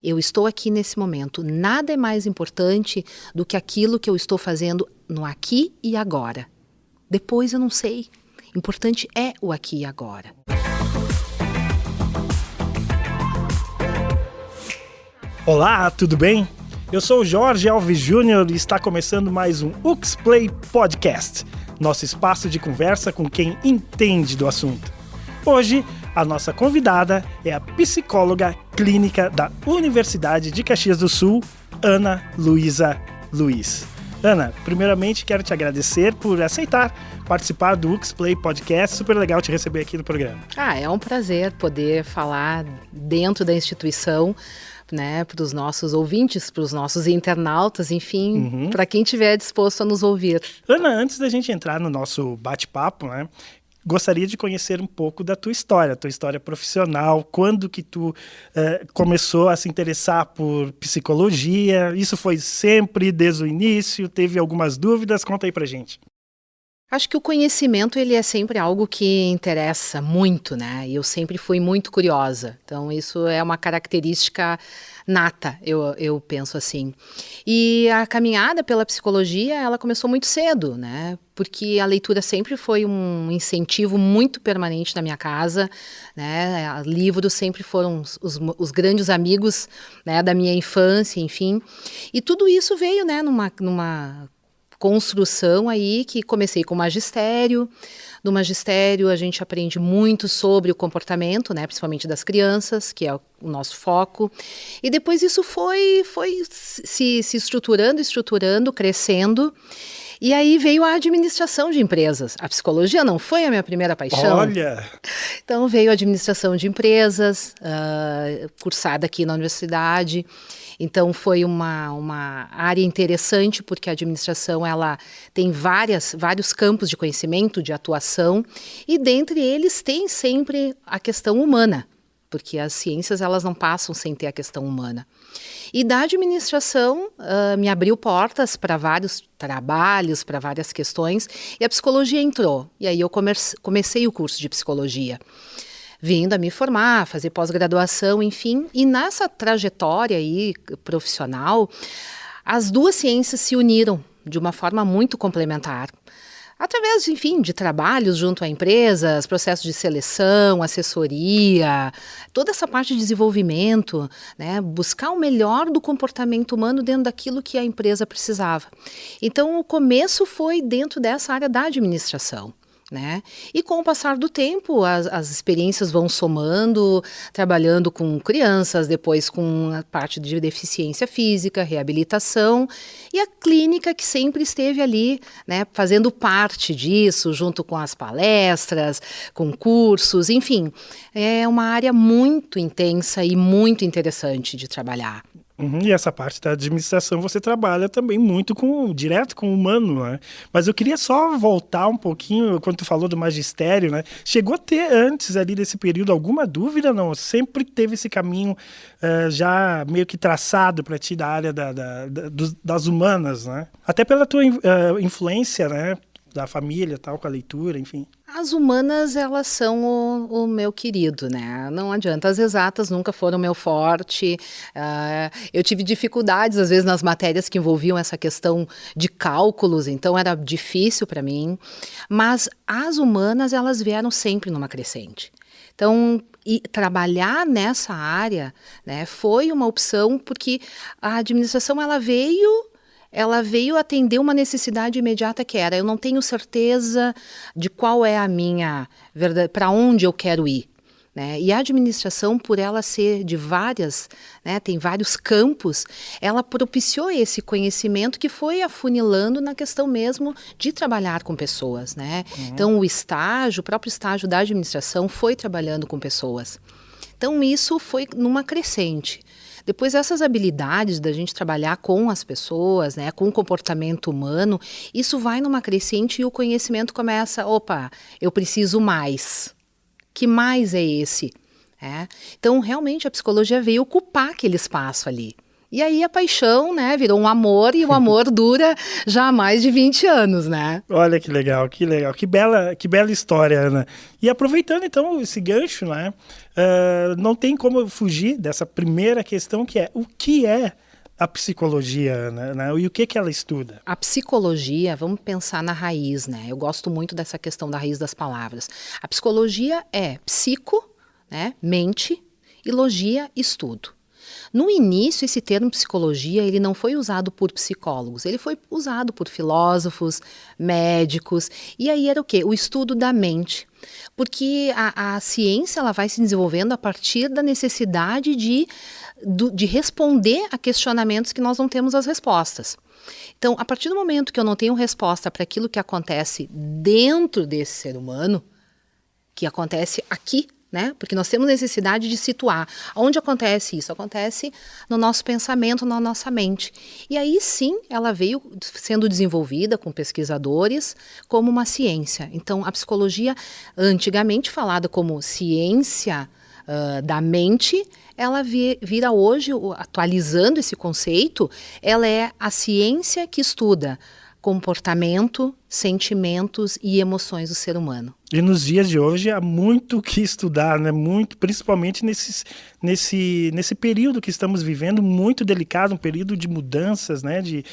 Eu estou aqui nesse momento. Nada é mais importante do que aquilo que eu estou fazendo no aqui e agora. Depois eu não sei. Importante é o aqui e agora. Olá, tudo bem? Eu sou o Jorge Alves Júnior e está começando mais um UXPlay Podcast, nosso espaço de conversa com quem entende do assunto. Hoje, a nossa convidada é a psicóloga clínica da Universidade de Caxias do Sul, Ana Luísa Luiz. Ana, primeiramente quero te agradecer por aceitar participar do UXPlay Podcast. Super legal te receber aqui no programa. É um prazer poder falar dentro da instituição, né, para os nossos ouvintes, para os nossos internautas, enfim, para quem estiver disposto a nos ouvir. Ana, antes da gente entrar no nosso bate-papo, né, gostaria de conhecer um pouco da tua história profissional, quando que tu começou a se interessar por psicologia, isso foi sempre desde o início, teve algumas dúvidas? Conta aí pra gente. Acho que o conhecimento, ele é sempre algo que interessa muito, né? E eu sempre fui muito curiosa. Então, isso é uma característica nata, eu penso assim. E a caminhada pela psicologia, ela começou muito cedo, né? Porque a leitura sempre foi um incentivo muito permanente na minha casa, né? Livros sempre foram os grandes amigos, né, da minha infância, enfim. E tudo isso veio, né, numa construção aí que comecei com magistério. No magistério a gente aprende muito sobre o comportamento, né, principalmente das crianças, que é o nosso foco. E depois isso foi se estruturando, crescendo. E aí veio a administração de empresas. A psicologia não foi a minha primeira paixão. Olha! Então veio a administração de empresas, cursada aqui na universidade. Então foi uma área interessante, porque a administração ela tem vários campos de conhecimento, de atuação, e dentre eles tem sempre a questão humana, porque as ciências elas não passam sem ter a questão humana. E da administração me abriu portas para vários trabalhos, para várias questões, e a psicologia entrou. E aí eu comecei o curso de psicologia, vindo a me formar, fazer pós-graduação, enfim. E nessa trajetória aí profissional, as duas ciências se uniram de uma forma muito complementar. Através, enfim, de trabalhos junto a empresas, processos de seleção, assessoria, toda essa parte de desenvolvimento, né, buscar o melhor do comportamento humano dentro daquilo que a empresa precisava. Então, o começo foi dentro dessa área da administração, né? E com o passar do tempo, as experiências vão somando, trabalhando com crianças, depois com a parte de deficiência física, reabilitação, e a clínica que sempre esteve ali, né, fazendo parte disso, junto com as palestras, com cursos, enfim, é uma área muito intensa e muito interessante de trabalhar. E essa parte da administração você trabalha também muito direto com o humano, né? Mas eu queria só voltar um pouquinho, quando tu falou do magistério, né? Chegou a ter antes ali desse período alguma dúvida, não? Sempre teve esse caminho já meio que traçado para ti da área das humanas, né? Até pela tua influência, né? Da família, tal, com a leitura, enfim. As humanas, elas são o meu querido, né? Não adianta, as exatas nunca foram meu forte. Eu tive dificuldades, às vezes, nas matérias que envolviam essa questão de cálculos, então era difícil para mim. Mas as humanas, elas vieram sempre numa crescente. Então, trabalhar nessa área, né, foi uma opção, porque a administração, ela veio atender uma necessidade imediata que era, eu não tenho certeza de qual é a minha verdade, para onde eu quero ir, né? E a administração, por ela ser de várias, né, tem vários campos, ela propiciou esse conhecimento que foi afunilando na questão mesmo de trabalhar com pessoas, né? Então o próprio estágio da administração foi trabalhando com pessoas. Então isso foi numa crescente. Depois essas habilidades da gente trabalhar com as pessoas, né, com o comportamento humano, isso vai numa crescente e o conhecimento começa, eu preciso mais. Que mais é esse? Então realmente a psicologia veio ocupar aquele espaço ali. E aí a paixão, né, virou um amor, e o amor dura já há mais de 20 anos, né? Olha que legal, que bela história, Ana. E aproveitando então esse gancho, né, não tem como fugir dessa primeira questão, que é: o que é a psicologia, Ana, né? E o que ela estuda? A psicologia, vamos pensar na raiz, né? Eu gosto muito dessa questão da raiz das palavras. A psicologia é psico, né, mente, e logia, estudo. No início, esse termo psicologia, ele não foi usado por psicólogos, ele foi usado por filósofos, médicos, e aí era o quê? O estudo da mente. Porque a ciência, ela vai se desenvolvendo a partir da necessidade de responder a questionamentos que nós não temos as respostas. Então, a partir do momento que eu não tenho resposta para aquilo que acontece dentro desse ser humano, que acontece aqui, né? Porque nós temos necessidade de situar. Onde acontece isso? Acontece no nosso pensamento, na nossa mente. E aí sim, ela veio sendo desenvolvida com pesquisadores como uma ciência. Então, a psicologia, antigamente falada como ciência da mente, ela vira hoje, atualizando esse conceito, ela é a ciência que estuda comportamento, sentimentos e emoções do ser humano. E nos dias de hoje há muito o que estudar, né? Muito, principalmente nesse período que estamos vivendo, muito delicado, um período de mudanças, né? De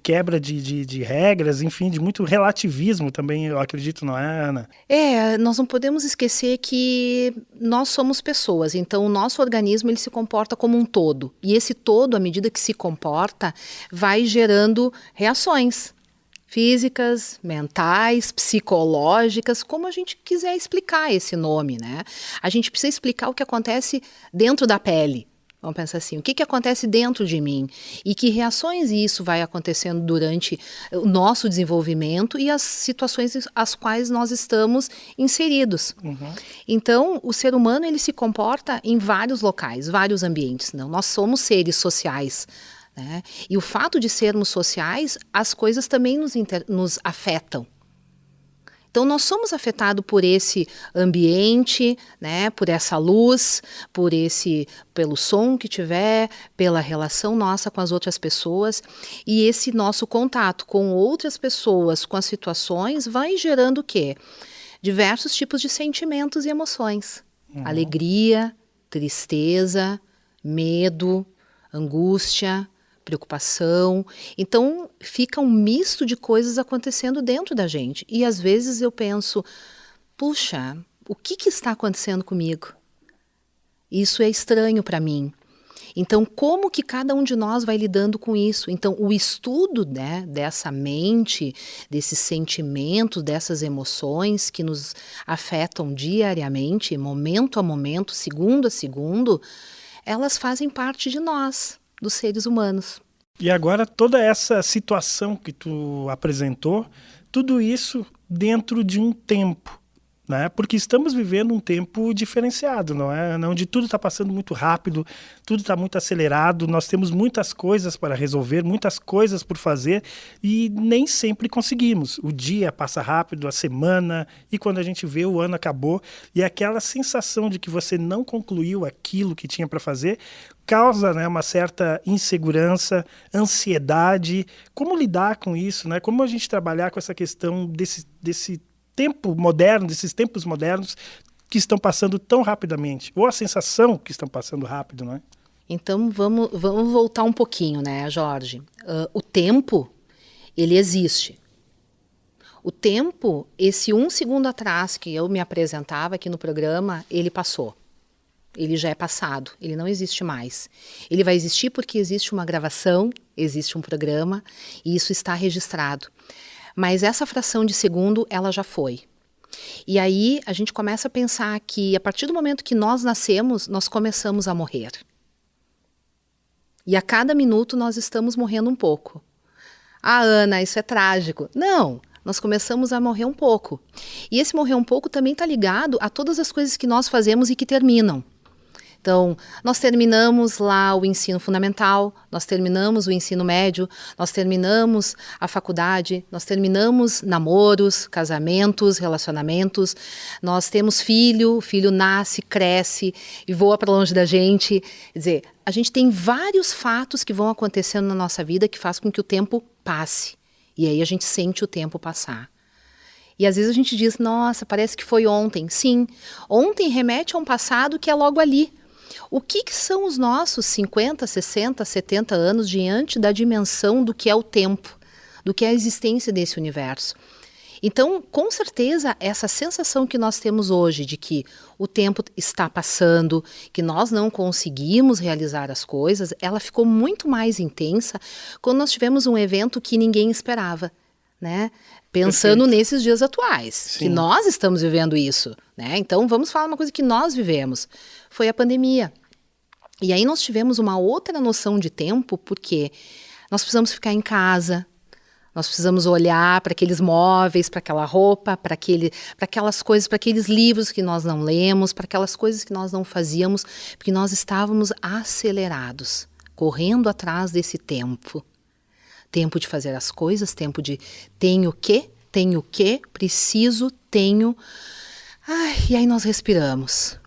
quebra de regras, enfim, de muito relativismo também, eu acredito, não é, Ana? Nós não podemos esquecer que nós somos pessoas, então o nosso organismo, ele se comporta como um todo. E esse todo, à medida que se comporta, vai gerando reações físicas, mentais, psicológicas, como a gente quiser explicar esse nome, né? A gente precisa explicar o que acontece dentro da pele. Vamos pensar assim, o que acontece dentro de mim? E que reações isso vai acontecendo durante o nosso desenvolvimento e as situações às quais nós estamos inseridos. Uhum. Então, o ser humano, ele se comporta em vários locais, vários ambientes. Não? Nós somos seres sociais. Né? E o fato de sermos sociais, as coisas também nos afetam. Então, nós somos afetados por esse ambiente, né? Por essa luz, pelo som que tiver, pela relação nossa com as outras pessoas. E esse nosso contato com outras pessoas, com as situações, vai gerando o quê? Diversos tipos de sentimentos e emoções. Uhum. Alegria, tristeza, medo, angústia, preocupação. Então, fica um misto de coisas acontecendo dentro da gente. E às vezes eu penso, puxa, o que está acontecendo comigo? Isso é estranho para mim. Então, como que cada um de nós vai lidando com isso? Então, o estudo, né, dessa mente, desses sentimentos, dessas emoções que nos afetam diariamente, momento a momento, segundo a segundo, elas fazem parte de nós, dos seres humanos. E agora toda essa situação que tu apresentou, tudo isso dentro de um tempo, né? Porque estamos vivendo um tempo diferenciado, não é? Onde tudo está passando muito rápido, tudo está muito acelerado, nós temos muitas coisas para resolver, muitas coisas por fazer e nem sempre conseguimos. O dia passa rápido, a semana, e quando a gente vê, o ano acabou, e aquela sensação de que você não concluiu aquilo que tinha para fazer causa, né, uma certa insegurança, ansiedade. Como lidar com isso, né? Como a gente trabalhar com essa questão desse tempo moderno, desses tempos modernos que estão passando tão rapidamente, ou a sensação que estão passando rápido, né? Então vamos voltar um pouquinho, né, Jorge? O tempo, ele existe. O tempo, esse 1 segundo atrás que eu me apresentava aqui no programa, ele passou. Ele já é passado, ele não existe mais. Ele vai existir porque existe uma gravação, existe um programa e isso está registrado. Mas essa fração de segundo, ela já foi. E aí a gente começa a pensar que a partir do momento que nós nascemos, nós começamos a morrer. E a cada minuto nós estamos morrendo um pouco. Ah, Ana, isso é trágico. Não, nós começamos a morrer um pouco. E esse morrer um pouco também está ligado a todas as coisas que nós fazemos e que terminam. Então, nós terminamos lá o ensino fundamental, nós terminamos o ensino médio, nós terminamos a faculdade, nós terminamos namoros, casamentos, relacionamentos, nós temos filho, o filho nasce, cresce e voa para longe da gente. Quer dizer, a gente tem vários fatos que vão acontecendo na nossa vida que faz com que o tempo passe. E aí a gente sente o tempo passar. E às vezes a gente diz, nossa, parece que foi ontem. Sim, ontem remete a um passado que é logo ali. O que são os nossos 50, 60, 70 anos diante da dimensão do que é o tempo, do que é a existência desse universo? Então, com certeza, essa sensação que nós temos hoje de que o tempo está passando, que nós não conseguimos realizar as coisas, ela ficou muito mais intensa quando nós tivemos um evento que ninguém esperava, né? Pensando Perfeito. nesses dias atuais, Sim. que nós estamos vivendo isso, né? Então, vamos falar uma coisa que nós vivemos. Foi a pandemia. E aí nós tivemos uma outra noção de tempo, porque nós precisamos ficar em casa, nós precisamos olhar para aqueles móveis, para aquela roupa, para aquelas coisas, para aqueles livros que nós não lemos, para aquelas coisas que nós não fazíamos, porque nós estávamos acelerados, correndo atrás desse tempo. Tempo de fazer as coisas, tempo de tenho que, preciso, tenho. Ai, e aí nós respiramos.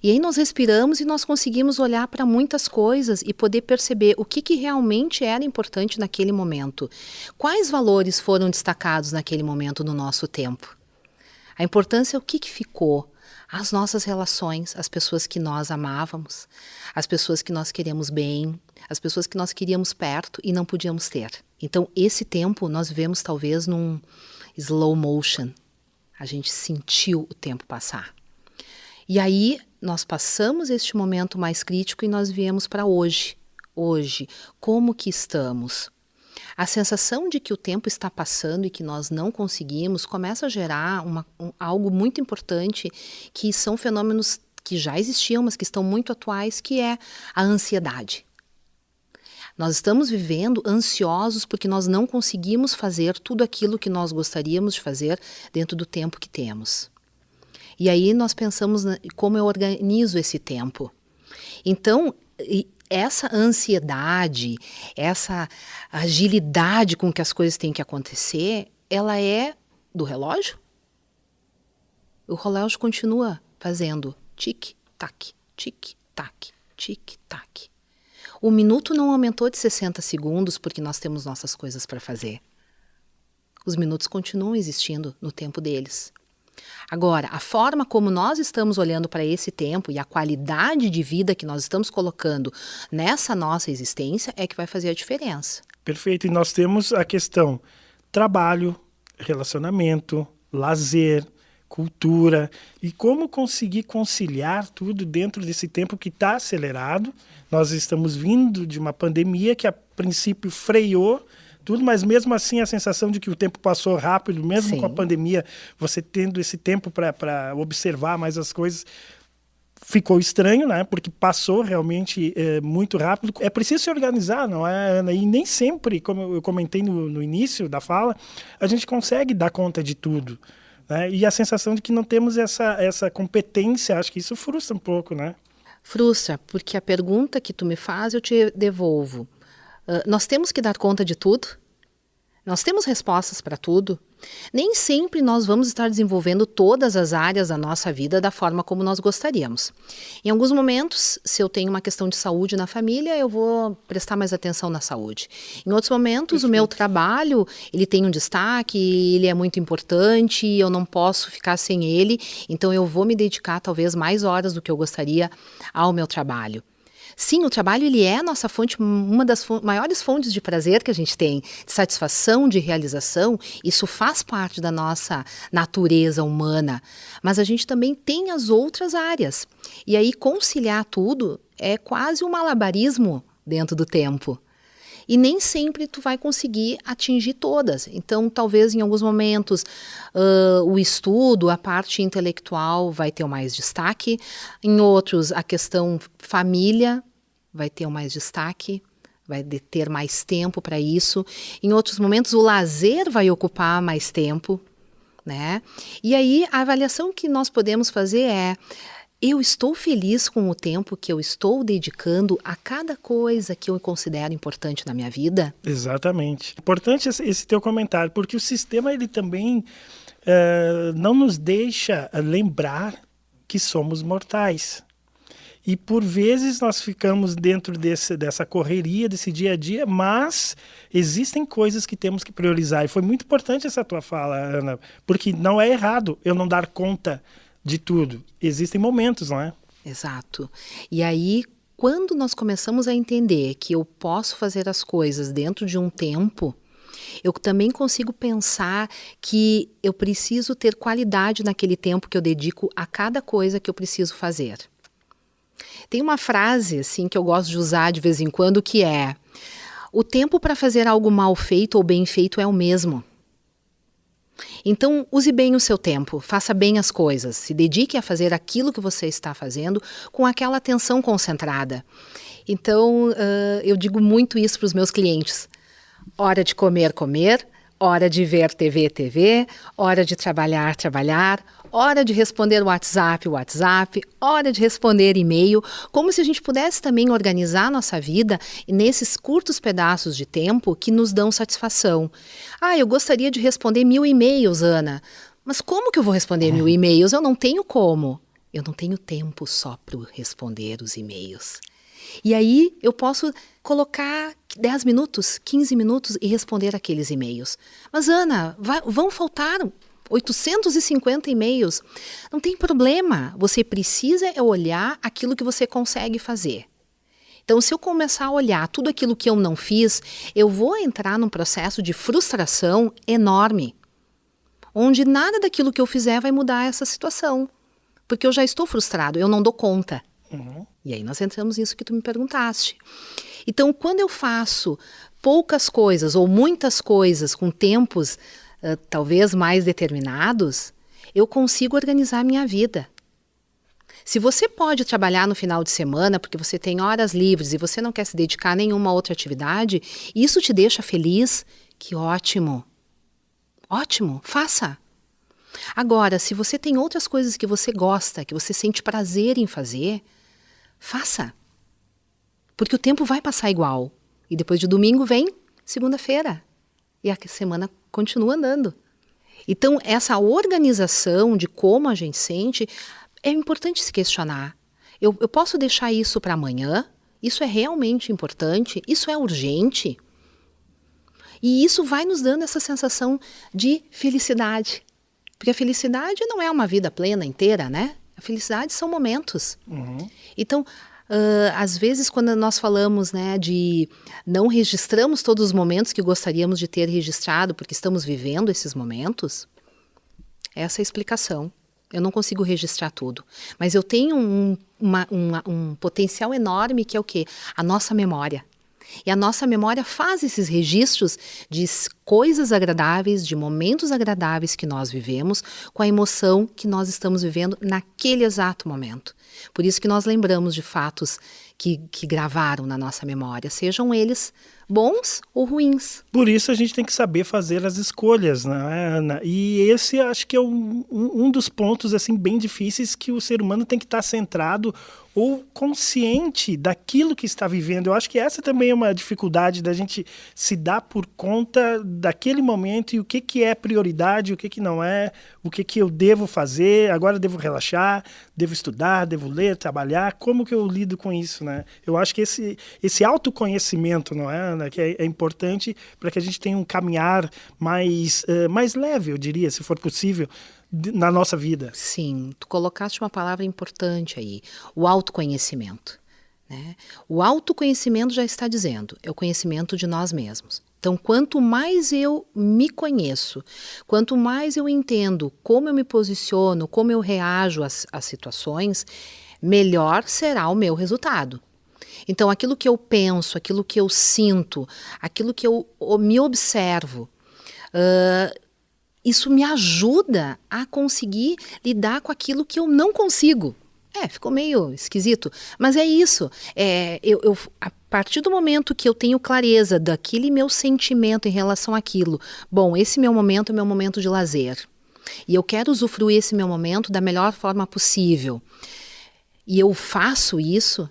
E aí nós respiramos e nós conseguimos olhar para muitas coisas e poder perceber o que realmente era importante naquele momento. Quais valores foram destacados naquele momento no nosso tempo? A importância é o que ficou. As nossas relações, as pessoas que nós amávamos, as pessoas que nós queremos bem, as pessoas que nós queríamos perto e não podíamos ter. Então, esse tempo nós vivemos talvez num slow motion. A gente sentiu o tempo passar. E aí, nós passamos este momento mais crítico e nós viemos para hoje. Hoje, como que estamos? A sensação de que o tempo está passando e que nós não conseguimos começa a gerar algo muito importante, que são fenômenos que já existiam, mas que estão muito atuais, que é a ansiedade. Nós estamos vivendo ansiosos porque nós não conseguimos fazer tudo aquilo que nós gostaríamos de fazer dentro do tempo que temos. E aí nós pensamos como eu organizo esse tempo. Então, essa ansiedade, essa agilidade com que as coisas têm que acontecer, ela é do relógio? O relógio continua fazendo tic-tac, tic-tac, tic-tac. O minuto não aumentou de 60 segundos porque nós temos nossas coisas para fazer. Os minutos continuam existindo no tempo deles. Agora, a forma como nós estamos olhando para esse tempo e a qualidade de vida que nós estamos colocando nessa nossa existência é que vai fazer a diferença. Perfeito. E nós temos a questão trabalho, relacionamento, lazer, cultura e como conseguir conciliar tudo dentro desse tempo que está acelerado. Nós estamos vindo de uma pandemia que a princípio freou tudo, mas mesmo assim a sensação de que o tempo passou rápido, mesmo Sim. com a pandemia, você tendo esse tempo para observar mais as coisas, ficou estranho, né? Porque passou realmente muito rápido. É preciso se organizar, não é, Ana? E nem sempre, como eu comentei no início da fala, a gente consegue dar conta de tudo, né? E a sensação de que não temos essa competência, acho que isso frustra um pouco, né? Frustra, porque a pergunta que tu me faz, eu te devolvo. Nós temos que dar conta de tudo? Nós temos respostas para tudo? Nem sempre nós vamos estar desenvolvendo todas as áreas da nossa vida da forma como nós gostaríamos. Em alguns momentos, se eu tenho uma questão de saúde na família, eu vou prestar mais atenção na saúde. Em outros momentos, o meu trabalho, ele tem um destaque, ele é muito importante, eu não posso ficar sem ele, então eu vou me dedicar talvez mais horas do que eu gostaria ao meu trabalho. Sim, o trabalho ele é a nossa fonte, uma das maiores fontes de prazer que a gente tem, de satisfação, de realização. Isso faz parte da nossa natureza humana, mas a gente também tem as outras áreas. E aí conciliar tudo é quase um malabarismo dentro do tempo. E nem sempre tu vai conseguir atingir todas. Então, talvez em alguns momentos o estudo, a parte intelectual vai ter mais destaque. Em outros, a questão família vai ter mais destaque, vai ter mais tempo para isso. Em outros momentos, o lazer vai ocupar mais tempo, né? E aí, a avaliação que nós podemos fazer é eu estou feliz com o tempo que eu estou dedicando a cada coisa que eu considero importante na minha vida? Exatamente. Importante esse teu comentário, porque o sistema ele também não nos deixa lembrar que somos mortais. E por vezes nós ficamos dentro dessa correria, desse dia a dia, mas existem coisas que temos que priorizar. E foi muito importante essa tua fala, Ana, porque não é errado eu não dar conta de tudo. Existem momentos, não é? Exato. E aí, quando nós começamos a entender que eu posso fazer as coisas dentro de um tempo, eu também consigo pensar que eu preciso ter qualidade naquele tempo que eu dedico a cada coisa que eu preciso fazer. Tem uma frase assim que eu gosto de usar de vez em quando que é: o tempo para fazer algo mal feito ou bem feito é o mesmo. Então, use bem o seu tempo, faça bem as coisas, se dedique a fazer aquilo que você está fazendo com aquela atenção concentrada. Então, eu digo muito isso para os meus clientes. Hora de comer, comer. Hora de ver TV, TV. Hora de trabalhar, trabalhar. Hora de responder WhatsApp, WhatsApp. Hora de responder e-mail. Como se a gente pudesse também organizar a nossa vida nesses curtos pedaços de tempo que nos dão satisfação. Eu gostaria de responder 1000 e-mails, Ana. Mas como que eu vou responder 1000 e-mails? Eu não tenho como. Eu não tenho tempo só para responder os e-mails. E aí eu posso colocar 10 minutos, 15 minutos e responder aqueles e-mails. Mas, Ana, vão faltar 850 e-mails. Não tem problema. Você precisa olhar aquilo que você consegue fazer. Então, se eu começar a olhar tudo aquilo que eu não fiz, eu vou entrar num processo de frustração enorme, onde nada daquilo que eu fizer vai mudar essa situação. Porque eu já estou frustrado, eu não dou conta. E aí nós entramos nisso que tu me perguntaste. Então, quando eu faço poucas coisas ou muitas coisas com tempos talvez mais determinados, eu consigo organizar a minha vida. Se você pode trabalhar no final de semana porque você tem horas livres e você não quer se dedicar a nenhuma outra atividade, isso te deixa feliz, que ótimo. Ótimo, faça. Agora, se você tem outras coisas que você gosta, que você sente prazer em fazer, faça. Porque o tempo vai passar igual. E depois de domingo vem segunda-feira. E a semana continua andando. Então, essa organização de como a gente sente, é importante se questionar. Eu posso deixar isso para amanhã? Isso é realmente importante? Isso é urgente? E isso vai nos dando essa sensação de felicidade. Porque a felicidade não é uma vida plena inteira, né? A felicidade são momentos. Então, às vezes, quando nós falamos, né, de não registramos todos os momentos que gostaríamos de ter registrado porque estamos vivendo esses momentos, essa é a explicação. Eu não consigo registrar tudo. Mas eu tenho um potencial enorme que é o quê? A nossa memória. E a nossa memória faz esses registros de coisas agradáveis, de momentos agradáveis que nós vivemos, com a emoção que nós estamos vivendo naquele exato momento. Por isso que nós lembramos de fatos que gravaram na nossa memória, sejam eles bons ou ruins. Por isso a gente tem que saber fazer as escolhas, né, Ana? E esse acho que é um dos pontos assim, bem difíceis que o ser humano tem que estar centrado ou consciente daquilo que está vivendo. Eu acho que essa também é uma dificuldade da gente se dar por conta daquele momento e o que é prioridade, o que não é, o que eu devo fazer, agora eu devo relaxar, devo estudar, devo ler, trabalhar, como que eu lido com isso, né? Eu acho que esse autoconhecimento, não é, Ana, que é importante para que a gente tenha um caminhar mais leve, eu diria, se for possível, na nossa vida. Sim, tu colocaste uma palavra importante aí, o autoconhecimento, né? O autoconhecimento já está dizendo, é o conhecimento de nós mesmos. Então, quanto mais eu me conheço, quanto mais eu entendo como eu me posiciono, como eu reajo às situações, melhor será o meu resultado. Então, aquilo que eu penso, aquilo que eu sinto, aquilo que eu me observo, isso me ajuda a conseguir lidar com aquilo que eu não consigo. Ficou meio esquisito, mas é isso. A partir do momento que eu tenho clareza daquele meu sentimento em relação àquilo, bom, esse meu momento é meu momento de lazer. E eu quero usufruir esse meu momento da melhor forma possível. e eu faço isso,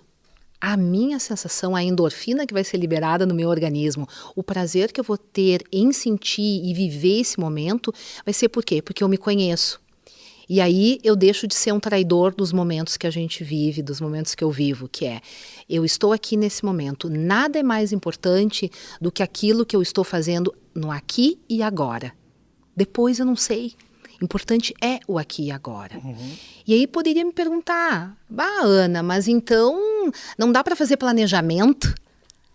a minha sensação, a endorfina que vai ser liberada no meu organismo, o prazer que eu vou ter em sentir e viver esse momento, vai ser por quê? Porque eu me conheço. E aí eu deixo de ser um traidor dos momentos que a gente vive, dos momentos que eu vivo, que é, eu estou aqui nesse momento, nada é mais importante do que aquilo que eu estou fazendo no aqui e agora. Depois eu não sei. Importante é o aqui e agora. E aí poderia me perguntar, Ana, mas então não dá para fazer planejamento?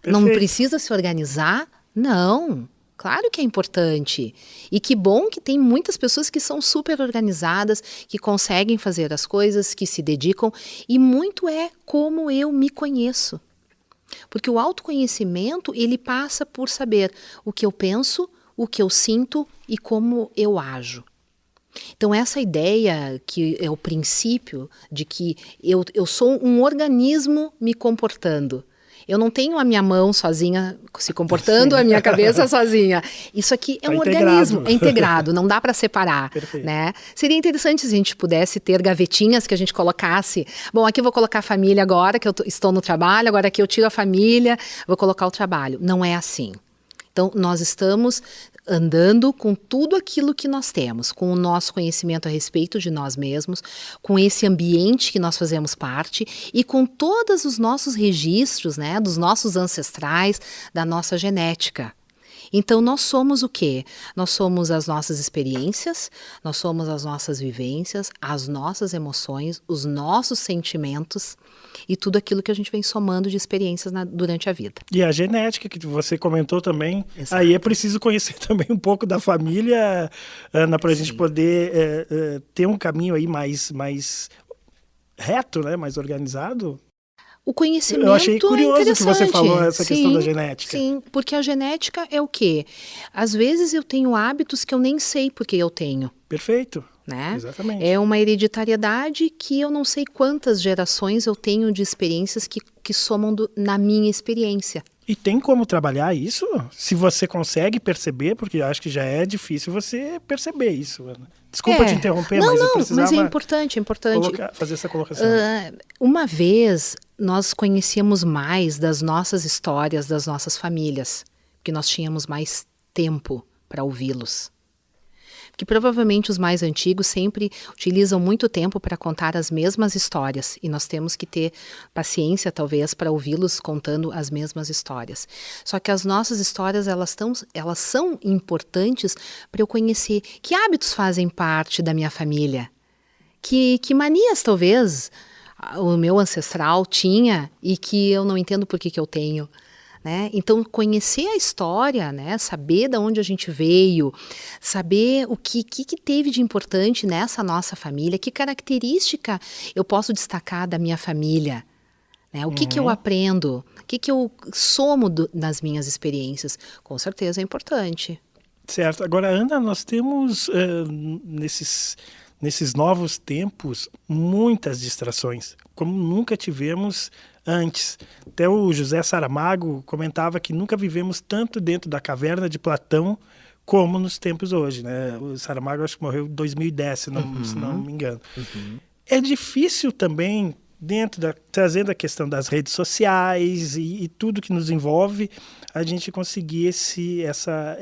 Perfeito. Não precisa se organizar? Não. Claro que é importante. E que bom que tem muitas pessoas que são super organizadas, que conseguem fazer as coisas, que se dedicam. E muito é como eu me conheço. Porque o autoconhecimento, ele passa por saber o que eu penso, o que eu sinto e como eu ajo. Então essa ideia, que é o princípio de que eu sou um organismo me comportando. Eu não tenho a minha mão sozinha se comportando, a minha cabeça sozinha. Isso aqui é um organismo, é integrado, não dá para separar. Né? Seria interessante se a gente pudesse ter gavetinhas que a gente colocasse. Bom, aqui eu vou colocar a família agora, que eu estou no trabalho, agora aqui eu tiro a família, vou colocar o trabalho. Não é assim. Então, nós estamos andando com tudo aquilo que nós temos, com o nosso conhecimento a respeito de nós mesmos, com esse ambiente que nós fazemos parte e com todos os nossos registros, né, dos nossos ancestrais, da nossa genética. Então, nós somos o quê? Nós somos as nossas experiências, nós somos as nossas vivências, as nossas emoções, os nossos sentimentos e tudo aquilo que a gente vem somando de experiências durante a vida. E a genética, que você comentou também, Exato. Aí é preciso conhecer também um pouco da família, Ana, para a gente poder ter um caminho aí mais reto, né? Mais organizado. O conhecimento Eu achei curioso que você falou essa questão da Sim, genética. Sim, porque a genética é o quê? Às vezes eu tenho hábitos que eu nem sei porque eu tenho. Perfeito. Né? Exatamente. É uma hereditariedade que eu não sei quantas gerações eu tenho de experiências que somam na minha experiência. E tem como trabalhar isso? Se você consegue perceber, porque eu acho que já é difícil você perceber isso, Ana. Desculpa te interromper, mas eu precisava... Mas é importante. fazer essa colocação. Uma vez nós conhecíamos mais das nossas histórias, das nossas famílias, porque nós tínhamos mais tempo para ouvi-los. Que provavelmente os mais antigos sempre utilizam muito tempo para contar as mesmas histórias e nós temos que ter paciência talvez para ouvi-los contando as mesmas histórias. Só que as nossas histórias elas são importantes para eu conhecer que hábitos fazem parte da minha família, que manias talvez o meu ancestral tinha e que eu não entendo por que eu tenho. Né? Então, conhecer a história, né? Saber de onde a gente veio, saber o que teve de importante nessa nossa família, que característica eu posso destacar da minha família, né? O que eu aprendo, o que eu somo nas minhas experiências, com certeza é importante. Certo. Agora, Ana, nós temos nesses novos tempos muitas distrações, como nunca tivemos antes. Até o José Saramago comentava que nunca vivemos tanto dentro da caverna de Platão como nos tempos hoje, né? O Saramago acho que morreu em 2010, se não me engano. É difícil também, trazendo a questão das redes sociais e tudo que nos envolve, a gente conseguir essa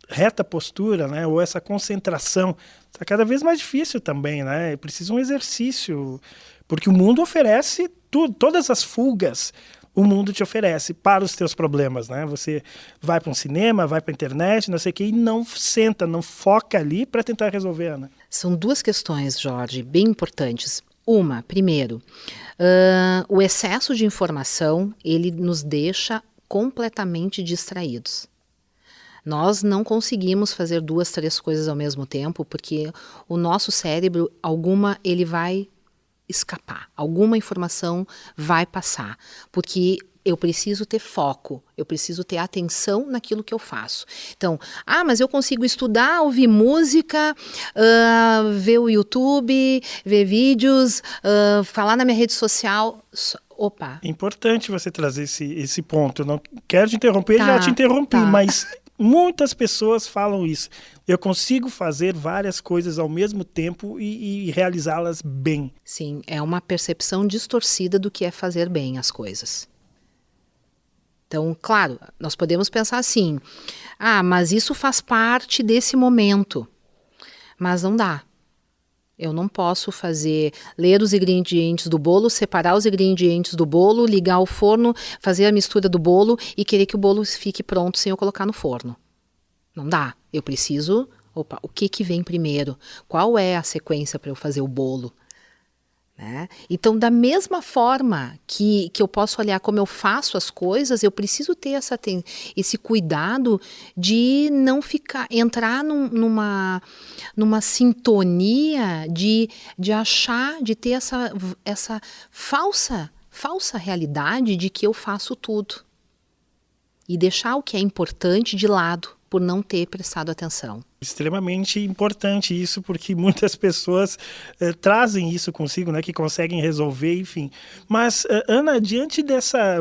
reta postura, né? Ou essa concentração. Está cada vez mais difícil também, né? Precisa um exercício, porque o mundo oferece todas as fugas o mundo te oferece para os teus problemas, né? Você vai para um cinema, vai para a internet, não sei o quê, e não senta, não foca ali para tentar resolver, né? São duas questões, Jorge, bem importantes. Primeiro, o excesso de informação, ele nos deixa completamente distraídos. Nós não conseguimos fazer 2, 3 coisas ao mesmo tempo, porque o nosso cérebro, ele vai escapar, alguma informação vai passar, porque eu preciso ter foco, eu preciso ter atenção naquilo que eu faço. Então, mas eu consigo estudar, ouvir música, ver o YouTube, ver vídeos, falar na minha rede social. Opa! É importante você trazer esse ponto. Eu não quero te interromper, já te interrompi, mas Muitas pessoas falam isso. Eu consigo fazer várias coisas ao mesmo tempo e realizá-las bem. Sim, é uma percepção distorcida do que é fazer bem as coisas. Então, claro, nós podemos pensar assim, mas isso faz parte desse momento. Mas não dá. Eu não posso ler os ingredientes do bolo, separar os ingredientes do bolo, ligar o forno, fazer a mistura do bolo e querer que o bolo fique pronto sem eu colocar no forno. Não dá. Eu preciso, o que vem primeiro? Qual é a sequência para eu fazer o bolo? Né? Então, da mesma forma que eu posso olhar como eu faço as coisas, eu preciso ter esse cuidado de não entrar numa sintonia de achar, de ter essa falsa realidade de que eu faço tudo e deixar o que é importante de lado por não ter prestado atenção. Extremamente importante isso, porque muitas pessoas trazem isso consigo, né, que conseguem resolver, enfim. Mas, Ana,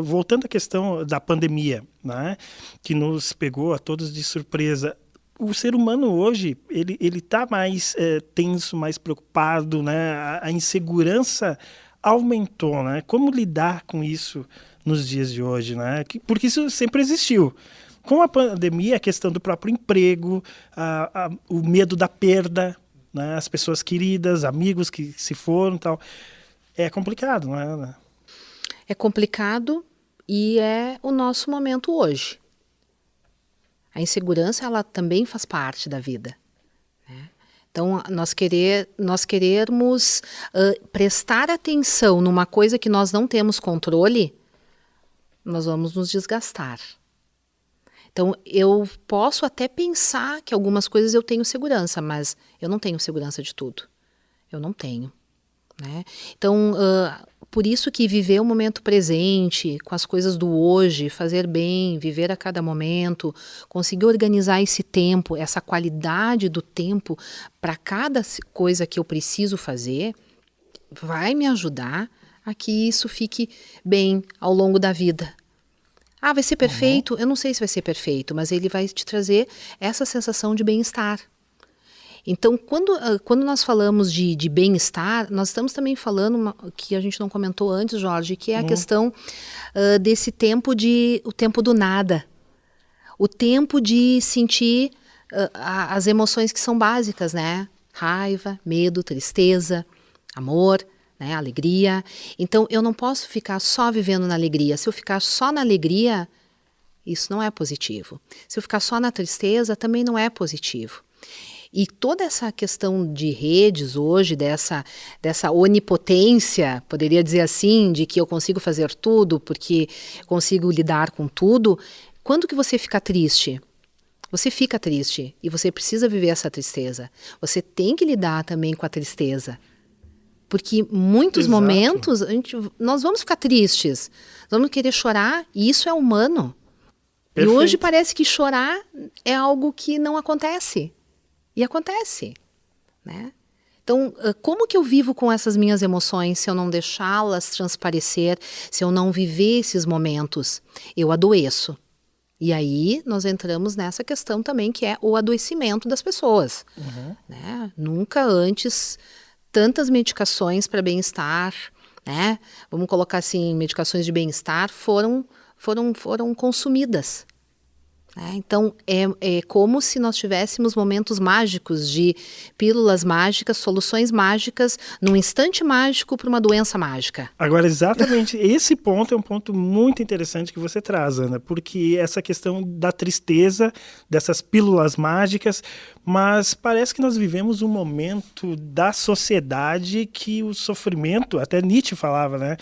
voltando à questão da pandemia, né, que nos pegou a todos de surpresa, o ser humano hoje, ele está mais tenso, mais preocupado, né, a insegurança aumentou, né? Como lidar com isso nos dias de hoje, né? Porque isso sempre existiu. Com a pandemia, a questão do próprio emprego, o medo da perda, né? As pessoas queridas, amigos que se foram e tal. É complicado, não é, Ana? É complicado e é o nosso momento hoje. A insegurança, ela também faz parte da vida. Né? Então, nós querermos prestar atenção numa coisa que nós não temos controle, nós vamos nos desgastar. Então, eu posso até pensar que algumas coisas eu tenho segurança, mas eu não tenho segurança de tudo. Eu não tenho. Né? Então, por isso que viver o momento presente, com as coisas do hoje, fazer bem, viver a cada momento, conseguir organizar esse tempo, essa qualidade do tempo para cada coisa que eu preciso fazer, vai me ajudar a que isso fique bem ao longo da vida. Vai ser perfeito? Eu não sei se vai ser perfeito, mas ele vai te trazer essa sensação de bem-estar. Então, quando nós falamos de bem-estar, nós estamos também falando, que a gente não comentou antes, Jorge, que é a questão desse tempo o tempo do nada. O tempo de sentir as emoções que são básicas, né? Raiva, medo, tristeza, amor, né? Alegria. Então, eu não posso ficar só vivendo na alegria. Se eu ficar só na alegria, isso não é positivo. Se eu ficar só na tristeza, também não é positivo. E toda essa questão de redes hoje, dessa onipotência, poderia dizer assim, de que eu consigo fazer tudo porque consigo lidar com tudo, quando que você fica triste? Você fica triste e você precisa viver essa tristeza. Você tem que lidar também com a tristeza. Porque muitos momentos nós vamos ficar tristes, vamos querer chorar e isso é humano. Perfeito. E hoje parece que chorar é algo que não acontece. E acontece, né? Então, como que eu vivo com essas minhas emoções se eu não deixá-las transparecer, se eu não viver esses momentos? Eu adoeço. E aí nós entramos nessa questão também que é o adoecimento das pessoas. Né? Nunca antes tantas medicações para bem-estar, né? Vamos colocar assim, medicações de bem-estar foram consumidas. Então, é como se nós tivéssemos momentos mágicos de pílulas mágicas, soluções mágicas, num instante mágico para uma doença mágica. Agora, exatamente, esse ponto é um ponto muito interessante que você traz, Ana, porque essa questão da tristeza, dessas pílulas mágicas, mas parece que nós vivemos um momento da sociedade que o sofrimento, até Nietzsche falava, né?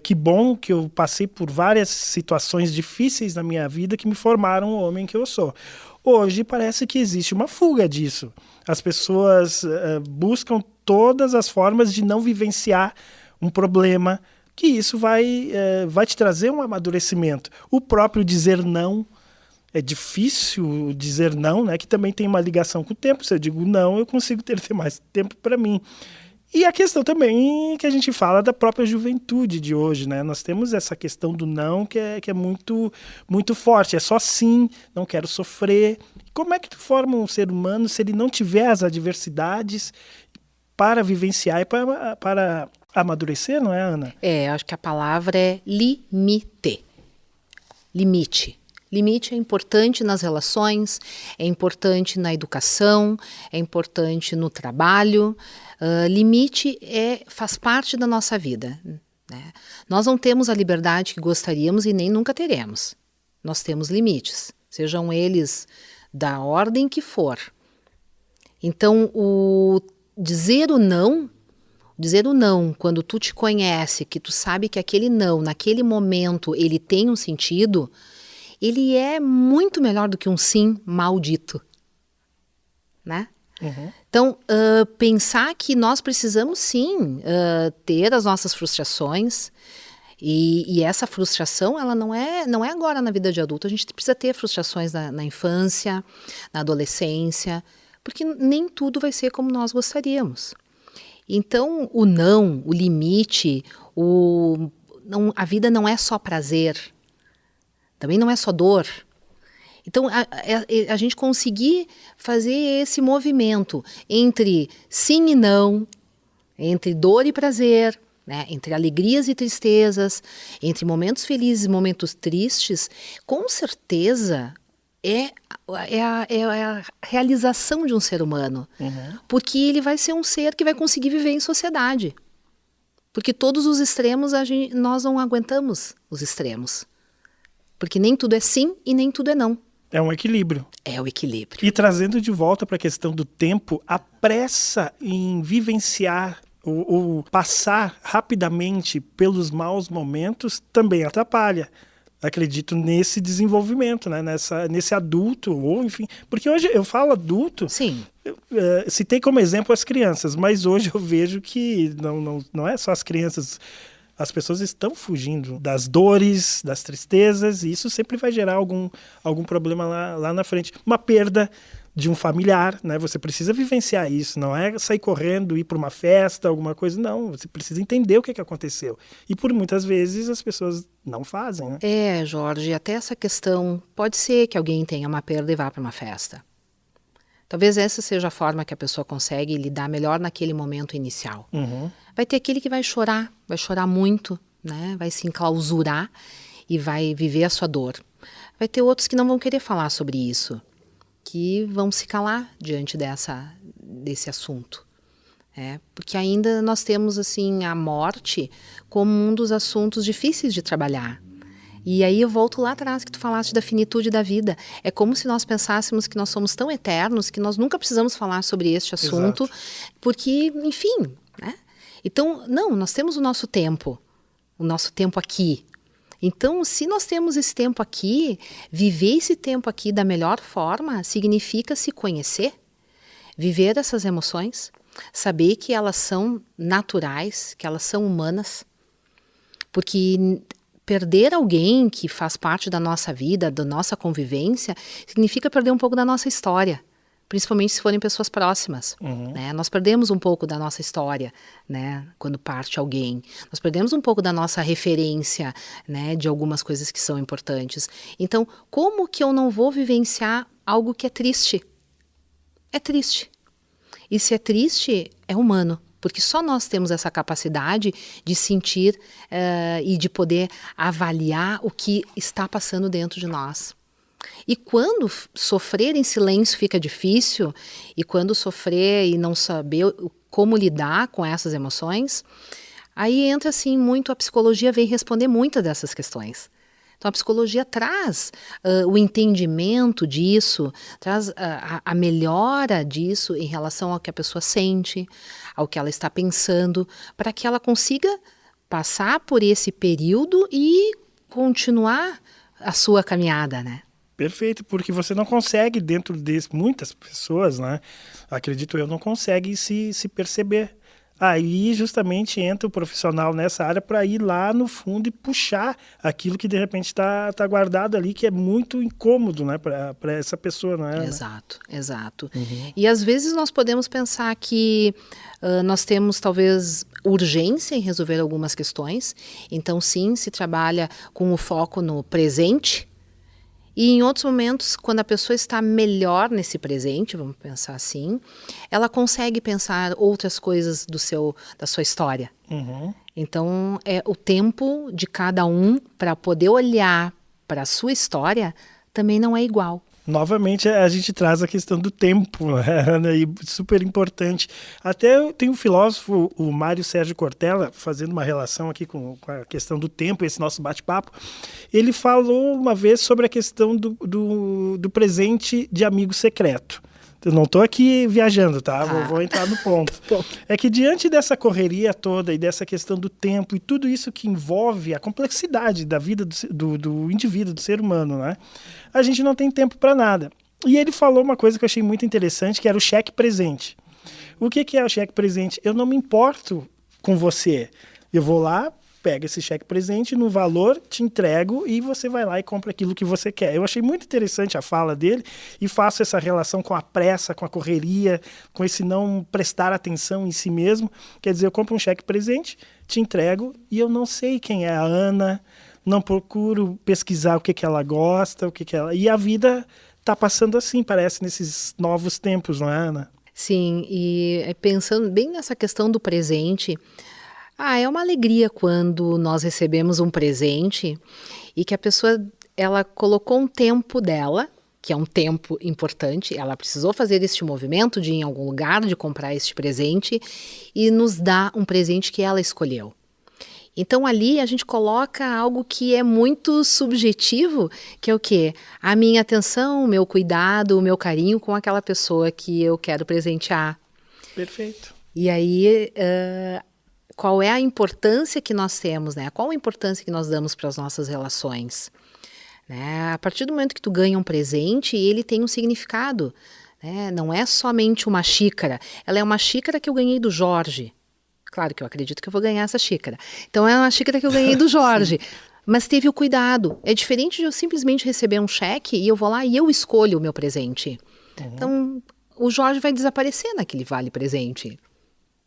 Que bom que eu passei por várias situações difíceis na minha vida que me formaram o homem que eu sou. Hoje parece que existe uma fuga disso. As pessoas buscam todas as formas de não vivenciar um problema, que isso vai te trazer um amadurecimento. O próprio dizer não, é difícil dizer não, né? Que também tem uma ligação com o tempo. Se eu digo não, eu consigo ter mais tempo para mim. E a questão também que a gente fala da própria juventude de hoje, né? Nós temos essa questão do não que é muito, muito forte. É só sim, não quero sofrer. Como é que tu forma um ser humano se ele não tiver as adversidades para vivenciar e para amadurecer, não é, Ana? Acho que a palavra é limite. Limite. Limite é importante nas relações, é importante na educação, é importante no trabalho. Limite faz parte da nossa vida, né? Nós não temos a liberdade que gostaríamos e nem nunca teremos. Nós temos limites, sejam eles da ordem que for. Então, dizer o não, quando tu te conhece, que tu sabe que aquele não, naquele momento, ele tem um sentido, ele é muito melhor do que um sim maldito, né? Uhum. Então, pensar que nós precisamos sim ter as nossas frustrações, e essa frustração, ela não é agora na vida de adulto. A gente precisa ter frustrações na infância, na adolescência, porque nem tudo vai ser como nós gostaríamos. Então, o não, o limite, a vida não é só prazer, também não é só dor. Então, a gente conseguir fazer esse movimento entre sim e não, entre dor e prazer, né? Entre alegrias e tristezas, entre momentos felizes e momentos tristes, com certeza é a realização de um ser humano. Uhum. Porque ele vai ser um ser que vai conseguir viver em sociedade. Porque todos os extremos, nós não aguentamos os extremos. Porque nem tudo é sim e nem tudo é não. É um equilíbrio. É o equilíbrio. E trazendo de volta para a questão do tempo, a pressa em vivenciar ou passar rapidamente pelos maus momentos também atrapalha. Acredito nesse desenvolvimimento, né? Nesse adulto, ou enfim. Porque hoje eu falo adulto, Sim. Citei como exemplo as crianças, mas hoje eu vejo que não é só as crianças. As pessoas estão fugindo das dores, das tristezas, e isso sempre vai gerar algum problema lá na frente. Uma perda de um familiar, né? Você precisa vivenciar isso, não é sair correndo, ir para uma festa, alguma coisa, não. Você precisa entender o que aconteceu. E por muitas vezes as pessoas não fazem, né? Jorge, até essa questão, pode ser que alguém tenha uma perda e vá para uma festa. Talvez essa seja a forma que a pessoa consegue lidar melhor naquele momento inicial. Uhum. Vai ter aquele que vai chorar muito, né? Vai se enclausurar e vai viver a sua dor. Vai ter outros que não vão querer falar sobre isso, que vão se calar diante desse assunto. Porque ainda nós temos assim, a morte como um dos assuntos difíceis de trabalhar. E aí eu volto lá atrás que tu falaste da finitude da vida. É como se nós pensássemos que nós somos tão eternos que nós nunca precisamos falar sobre este assunto. Exato. Porque, enfim, né? Então, não, nós temos o nosso tempo aqui. Então, se nós temos esse tempo aqui, viver esse tempo aqui da melhor forma significa se conhecer, viver essas emoções, saber que elas são naturais, que elas são humanas, porque perder alguém que faz parte da nossa vida, da nossa convivência, significa perder um pouco da nossa história. Principalmente se forem pessoas próximas. Uhum. Né? Nós perdemos um pouco da nossa história, né? Quando parte alguém. Nós perdemos um pouco da nossa referência, né? De algumas coisas que são importantes. Então, como que eu não vou vivenciar algo que é triste? É triste. E se é triste, é humano. Porque só nós temos essa capacidade de sentir e de poder avaliar o que está passando dentro de nós. E quando sofrer em silêncio fica difícil, e quando sofrer e não saber como lidar com essas emoções, aí entra assim muito, a psicologia vem responder muitas dessas questões. Então a psicologia traz o entendimento disso, traz a melhora disso em relação ao que a pessoa sente, ao que ela está pensando, para que ela consiga passar por esse período e continuar a sua caminhada, né? Perfeito, porque você não consegue, dentro de muitas pessoas, né? Acredito eu, não consegue se perceber. Aí justamente entra o profissional nessa área para ir lá no fundo e puxar aquilo que de repente está guardado ali, que é muito incômodo, né, para essa pessoa, não é, Ana? Exato, exato. E às vezes nós podemos pensar que nós temos talvez urgência em resolver algumas questões, então sim, se trabalha com o foco no presente. E em outros momentos, quando a pessoa está melhor nesse presente, vamos pensar assim, ela consegue pensar outras coisas da sua história. Então, o tempo de cada um para poder olhar para a sua história também não é igual. Novamente, a gente traz a questão do tempo, né, Ana? E super importante. Até tem um filósofo, o Mário Sérgio Cortella, fazendo uma relação aqui com a questão do tempo, esse nosso bate-papo. Ele falou uma vez sobre a questão do presente de amigo secreto. Eu não estou aqui viajando, tá? Vou entrar no ponto. É que diante dessa correria toda e dessa questão do tempo e tudo isso que envolve a complexidade da vida do indivíduo, do ser humano, né? A gente não tem tempo para nada. E ele falou uma coisa que eu achei muito interessante, que era o cheque presente. O que é o cheque presente? Eu não me importo com você. Eu vou lá, pego esse cheque presente no valor, te entrego e você vai lá e compra aquilo que você quer. Eu achei muito interessante a fala dele e faço essa relação com a pressa, com a correria, com esse não prestar atenção em si mesmo. Quer dizer, eu compro um cheque presente, te entrego e eu não sei quem é a Ana, não procuro pesquisar o que ela gosta, E a vida está passando assim, parece, nesses novos tempos, não é, Ana? Sim, e pensando bem nessa questão do presente, é uma alegria quando nós recebemos um presente e que a pessoa, ela colocou um tempo dela, que é um tempo importante, ela precisou fazer este movimento de ir em algum lugar, de comprar este presente e nos dá um presente que ela escolheu. Então ali a gente coloca algo que é muito subjetivo, que é o quê? A minha atenção, o meu cuidado, o meu carinho com aquela pessoa que eu quero presentear. Perfeito. E aí, qual é a importância que nós temos, né? Qual a importância que nós damos para as nossas relações? Né? A partir do momento que tu ganha um presente, ele tem um significado. Né? Não é somente uma xícara. Ela é uma xícara que eu ganhei do Jorge. Claro que eu acredito que eu vou ganhar essa xícara. Então é uma xícara que eu ganhei do Jorge. Mas teve o cuidado. É diferente de eu simplesmente receber um cheque e eu vou lá e eu escolho o meu presente. Então o Jorge vai desaparecer naquele vale presente.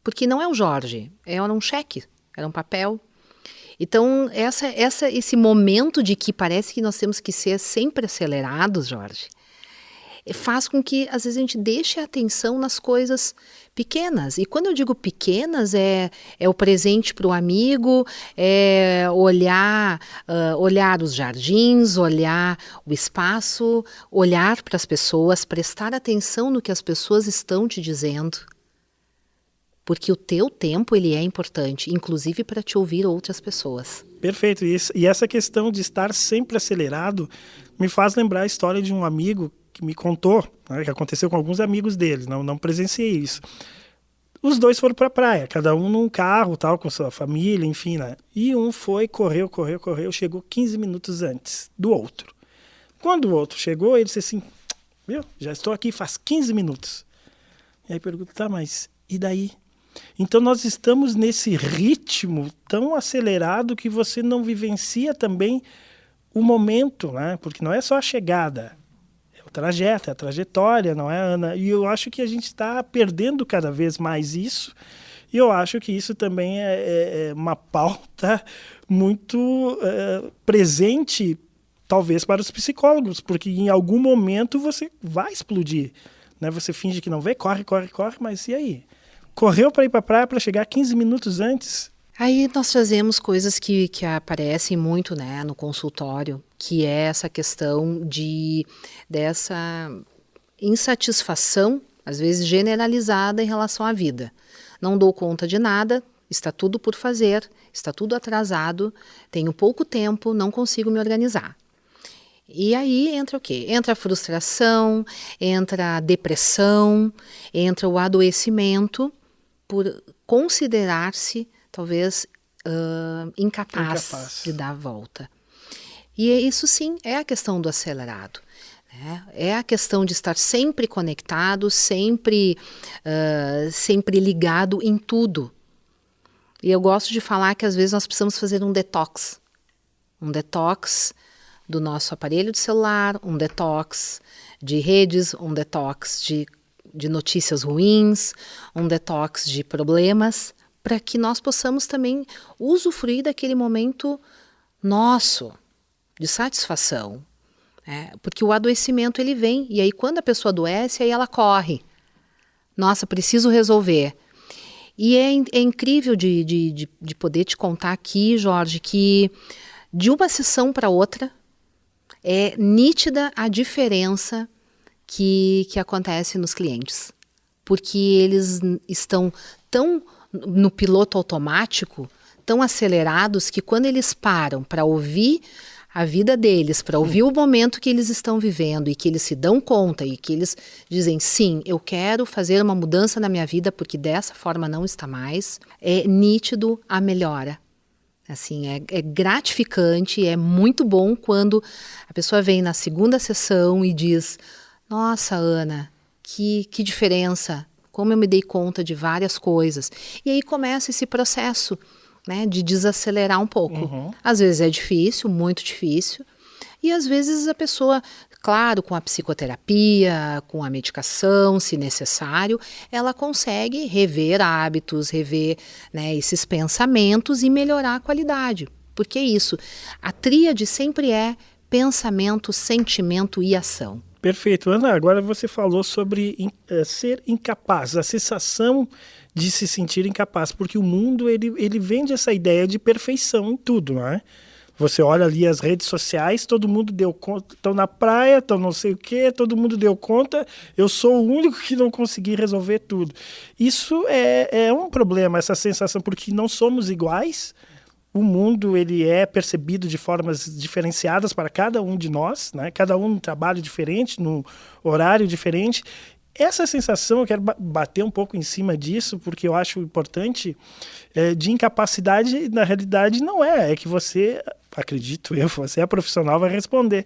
Porque não é o Jorge, era um cheque, era um papel. Então, esse momento de que parece que nós temos que ser sempre acelerados, Jorge, faz com que, às vezes, a gente deixe a atenção nas coisas pequenas. E quando eu digo pequenas, é o presente para o amigo, é olhar os jardins, olhar o espaço, olhar para as pessoas, prestar atenção no que as pessoas estão te dizendo. Porque o teu tempo, ele é importante, inclusive para te ouvir outras pessoas. Perfeito. E essa questão de estar sempre acelerado me faz lembrar a história de um amigo que me contou, né, que aconteceu com alguns amigos dele, não presenciei isso. Os dois foram para a praia, cada um num carro, tal, com sua família, enfim, né? E um correu, chegou 15 minutos antes do outro. Quando o outro chegou, ele disse assim, já estou aqui faz 15 minutos. E aí pergunta, tá, mas e daí? Então nós estamos nesse ritmo tão acelerado que você não vivencia também o momento, né? Porque não é só a chegada, é o trajeto, é a trajetória, não é, Ana? E eu acho que a gente está perdendo cada vez mais isso, e eu acho que isso também é uma pauta muito presente, talvez para os psicólogos, porque em algum momento você vai explodir, né? Você finge que não vê, corre, mas e aí? Correu para ir para a praia para chegar 15 minutos antes? Aí nós trazemos coisas que aparecem muito, né, no consultório, que é essa questão dessa insatisfação, às vezes generalizada em relação à vida. Não dou conta de nada, está tudo por fazer, está tudo atrasado, tenho pouco tempo, não consigo me organizar. E aí entra o quê? Entra a frustração, entra a depressão, entra o adoecimento por considerar-se, talvez, incapaz de dar a volta. E isso sim é a questão do acelerado. Né? É a questão de estar sempre conectado, sempre ligado em tudo. E eu gosto de falar que às vezes nós precisamos fazer um detox. Um detox do nosso aparelho de celular, um detox de redes, um detox de notícias ruins, um detox de problemas, para que nós possamos também usufruir daquele momento nosso, de satisfação. Porque o adoecimento ele vem, e aí quando a pessoa adoece, aí ela corre. Nossa, preciso resolver. E é incrível de poder te contar aqui, Jorge, que de uma sessão para outra, é nítida a diferença que acontece nos clientes. Porque eles estão tão no piloto automático, tão acelerados, que quando eles param para ouvir a vida deles, para ouvir o momento que eles estão vivendo e que eles se dão conta e que eles dizem, sim, eu quero fazer uma mudança na minha vida porque dessa forma não está mais, é nítido a melhora. Assim, é gratificante, é muito bom quando a pessoa vem na segunda sessão e diz, nossa, Ana, que diferença, como eu me dei conta de várias coisas. E aí começa esse processo, né, de desacelerar um pouco. Às vezes é difícil, muito difícil, e às vezes a pessoa, claro, com a psicoterapia, com a medicação, se necessário, ela consegue rever hábitos, rever, né, esses pensamentos e melhorar a qualidade. Porque é isso, a tríade sempre é pensamento, sentimento e ação. Perfeito. Ana, agora você falou sobre ser incapaz, a sensação de se sentir incapaz, porque o mundo ele vende essa ideia de perfeição em tudo, não é? Você olha ali as redes sociais, todo mundo deu conta, estão na praia, estão não sei o quê, todo mundo deu conta, eu sou o único que não consegui resolver tudo. Isso é um problema, essa sensação, porque não somos iguais. O mundo ele é percebido de formas diferenciadas para cada um de nós, né? Cada um num trabalho diferente, num horário diferente. Essa sensação, eu quero bater um pouco em cima disso, porque eu acho importante, de incapacidade, na realidade, não é que você, acredito eu, você é profissional, vai responder.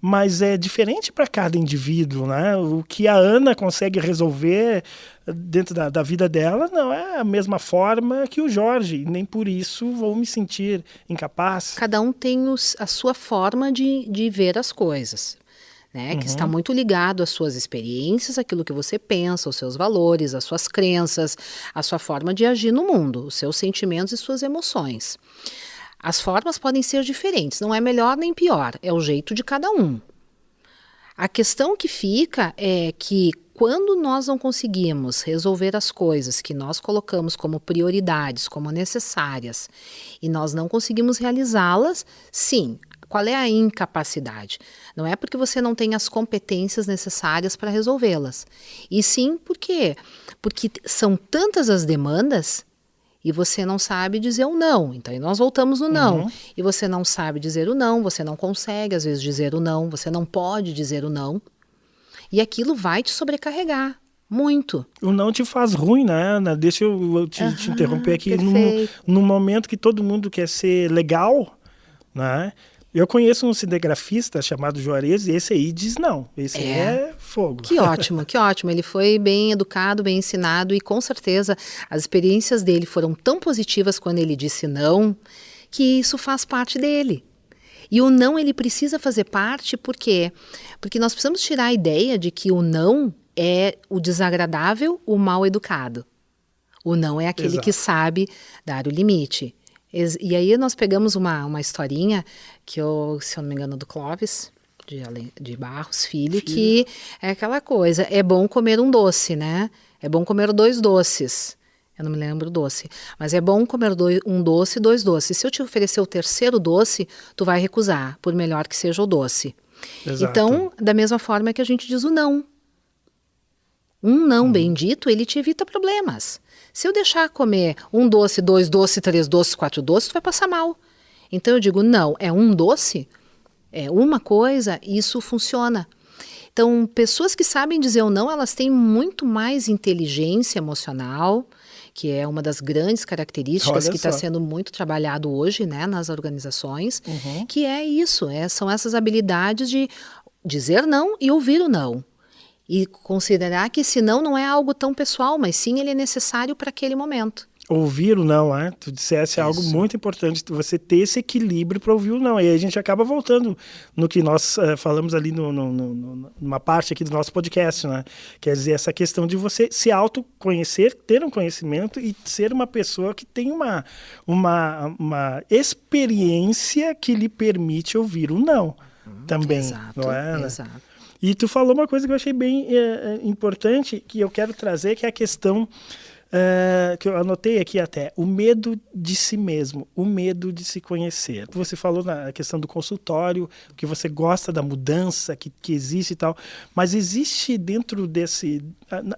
Mas é diferente para cada indivíduo, né? O que a Ana consegue resolver dentro da vida dela não é a mesma forma que o Jorge, nem por isso vou me sentir incapaz. Cada um tem a sua forma de ver as coisas, né? Que está muito ligado às suas experiências, aquilo que você pensa, os seus valores, as suas crenças, a sua forma de agir no mundo, os seus sentimentos e suas emoções. As formas podem ser diferentes, não é melhor nem pior, é o jeito de cada um. A questão que fica é que quando nós não conseguimos resolver as coisas que nós colocamos como prioridades, como necessárias, e nós não conseguimos realizá-las, sim, qual é a incapacidade? Não é porque você não tem as competências necessárias para resolvê-las, e sim porque são tantas as demandas e você não sabe dizer o não. Então, nós voltamos no não. E você não sabe dizer o não, você não consegue, às vezes, dizer o não, você não pode dizer o não. E aquilo vai te sobrecarregar muito. O não te faz ruim, né, Ana? Deixa eu te interromper aqui. Num momento que todo mundo quer ser legal, né? Eu conheço um cinegrafista chamado Juarez e esse aí diz não. Esse é fogo. Que ótimo, que ótimo. Ele foi bem educado, bem ensinado e com certeza as experiências dele foram tão positivas quando ele disse não, que isso faz parte dele. E o não ele precisa fazer parte por quê? Porque nós precisamos tirar a ideia de que o não é o desagradável, o mal educado. O não é aquele que sabe dar o limite. E aí nós pegamos uma historinha, que se eu não me engano, do Clóvis, de Barros Filho, que é aquela coisa, é bom comer um doce, né? É bom comer 2 doces. Eu não me lembro o doce. Mas é bom comer um doce e 2 doces. Se eu te oferecer o 3º doce, tu vai recusar, por melhor que seja o doce. Exato. Então, da mesma forma que a gente diz o não. Um não bem dito, ele te evita problemas. Se eu deixar comer 1 doce, 2 doces, 3 doces, 4 doces, tu vai passar mal. Então eu digo, não, é um doce, é uma coisa, isso funciona. Então, pessoas que sabem dizer o não, elas têm muito mais inteligência emocional, que é uma das grandes características que está sendo muito trabalhado hoje, né, nas organizações, que é isso, são essas habilidades de dizer não e ouvir o não. E considerar que esse não é algo tão pessoal, mas sim ele é necessário para aquele momento. Ouvir o não, né? Tu dissesse algo muito importante, você ter esse equilíbrio para ouvir o não. E aí a gente acaba voltando no que nós falamos ali numa parte aqui do nosso podcast, né? Quer dizer, essa questão de você se autoconhecer, ter um conhecimento e ser uma pessoa que tem uma experiência que lhe permite ouvir o não também. Exato, não é, né? exato. E tu falou uma coisa que eu achei bem importante, que eu quero trazer, que é a questão que eu anotei aqui até, o medo de si mesmo, o medo de se conhecer. Você falou na questão do consultório, que você gosta da mudança que existe e tal, mas existe dentro desse...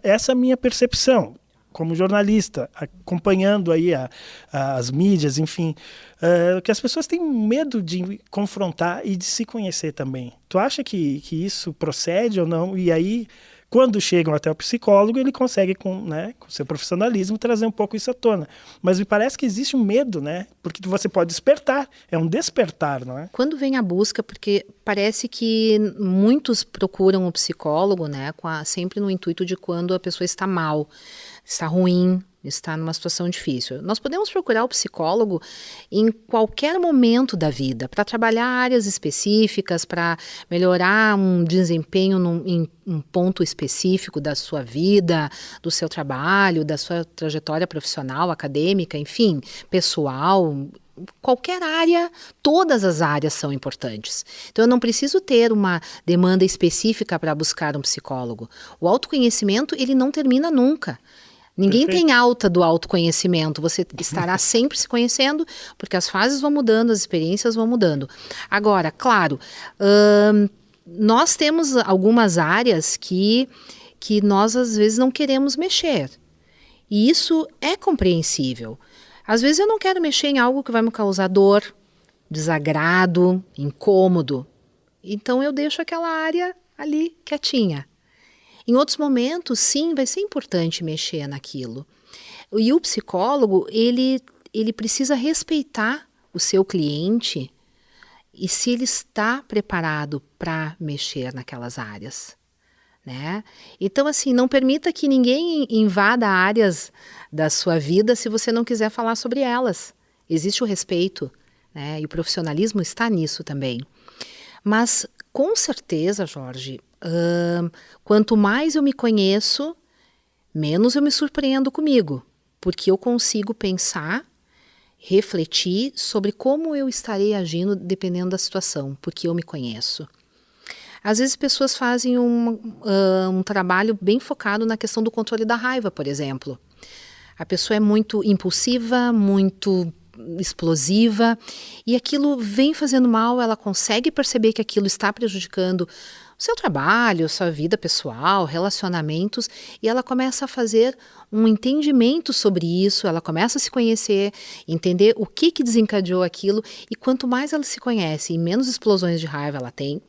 Essa é a minha percepção, como jornalista, acompanhando aí as mídias, enfim, que as pessoas têm medo de confrontar e de se conhecer também. Tu acha que isso procede ou não? E aí... Quando chegam até o psicólogo, ele consegue, com seu profissionalismo, trazer um pouco isso à tona. Mas me parece que existe um medo, né? Porque você pode despertar, é um despertar, não é? Quando vem a busca, porque parece que muitos procuram o psicólogo, né, sempre no intuito de quando a pessoa está mal, está ruim, está numa situação difícil. Nós podemos procurar o psicólogo em qualquer momento da vida, para trabalhar áreas específicas, para melhorar um desempenho em um ponto específico da sua vida, do seu trabalho, da sua trajetória profissional, acadêmica, enfim, pessoal. Qualquer área, todas as áreas são importantes. Então eu não preciso ter uma demanda específica para buscar um psicólogo. O autoconhecimento, ele não termina nunca. Ninguém Perfeito. tem alta do autoconhecimento, você estará sempre se conhecendo, porque as fases vão mudando, as experiências vão mudando. Agora, claro, nós temos algumas áreas que nós às vezes não queremos mexer, e isso é compreensível. Às vezes eu não quero mexer em algo que vai me causar dor, desagrado, incômodo, então eu deixo aquela área ali quietinha. Em outros momentos, sim, vai ser importante mexer naquilo. E o psicólogo, ele precisa respeitar o seu cliente e se ele está preparado para mexer naquelas áreas, né? Então, assim, não permita que ninguém invada áreas da sua vida se você não quiser falar sobre elas. Existe o respeito, né? E o profissionalismo está nisso também. Mas, com certeza, Jorge, quanto mais eu me conheço, menos eu me surpreendo comigo, porque eu consigo pensar, refletir sobre como eu estarei agindo dependendo da situação, porque eu me conheço. Às vezes pessoas fazem um trabalho bem focado na questão do controle da raiva, por exemplo. A pessoa é muito impulsiva, muito explosiva, e aquilo vem fazendo mal, ela consegue perceber que aquilo está prejudicando o seu trabalho, sua vida pessoal, relacionamentos, e ela começa a fazer um entendimento sobre isso, ela começa a se conhecer, entender o que desencadeou aquilo, e quanto mais ela se conhece e menos explosões de raiva ela tem,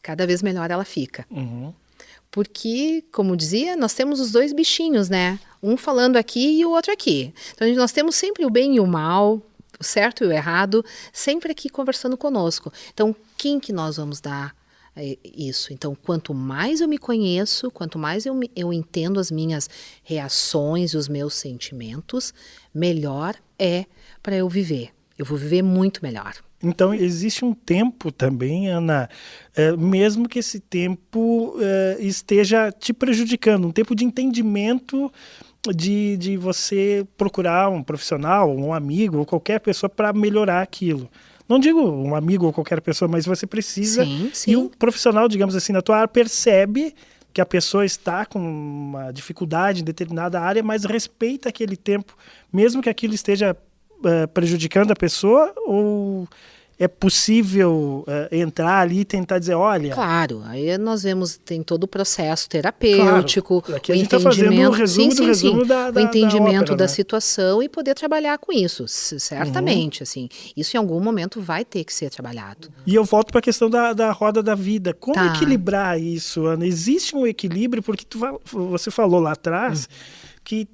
cada vez melhor ela fica. Uhum. Porque, como dizia, nós temos os dois bichinhos, né? Um falando aqui e o outro aqui. Então, nós temos sempre o bem e o mal, o certo e o errado, sempre aqui conversando conosco. Então, quem que nós vamos dar isso? Então, quanto mais eu me conheço, quanto mais eu entendo as minhas reações e os meus sentimentos, melhor é para eu viver. Eu vou viver muito melhor. Então, existe um tempo também, Ana, mesmo que esse tempo esteja te prejudicando, um tempo de entendimento de você procurar um profissional, um amigo ou qualquer pessoa para melhorar aquilo. Não digo um amigo ou qualquer pessoa, mas você precisa... Sim. E um profissional, digamos assim, na tua área percebe que a pessoa está com uma dificuldade em determinada área, mas respeita aquele tempo, mesmo que aquilo esteja prejudicando a pessoa, ou é possível entrar ali e tentar dizer, olha... Claro, aí nós vemos, tem todo o processo terapêutico, claro. Aqui a gente está fazendo um resumo do resumo da o entendimento ópera, da né? situação e poder trabalhar com isso, certamente, assim, isso em algum momento vai ter que ser trabalhado. E eu volto para a questão da roda da vida. Como Tá. equilibrar isso, Ana? Existe um equilíbrio, porque você falou lá atrás que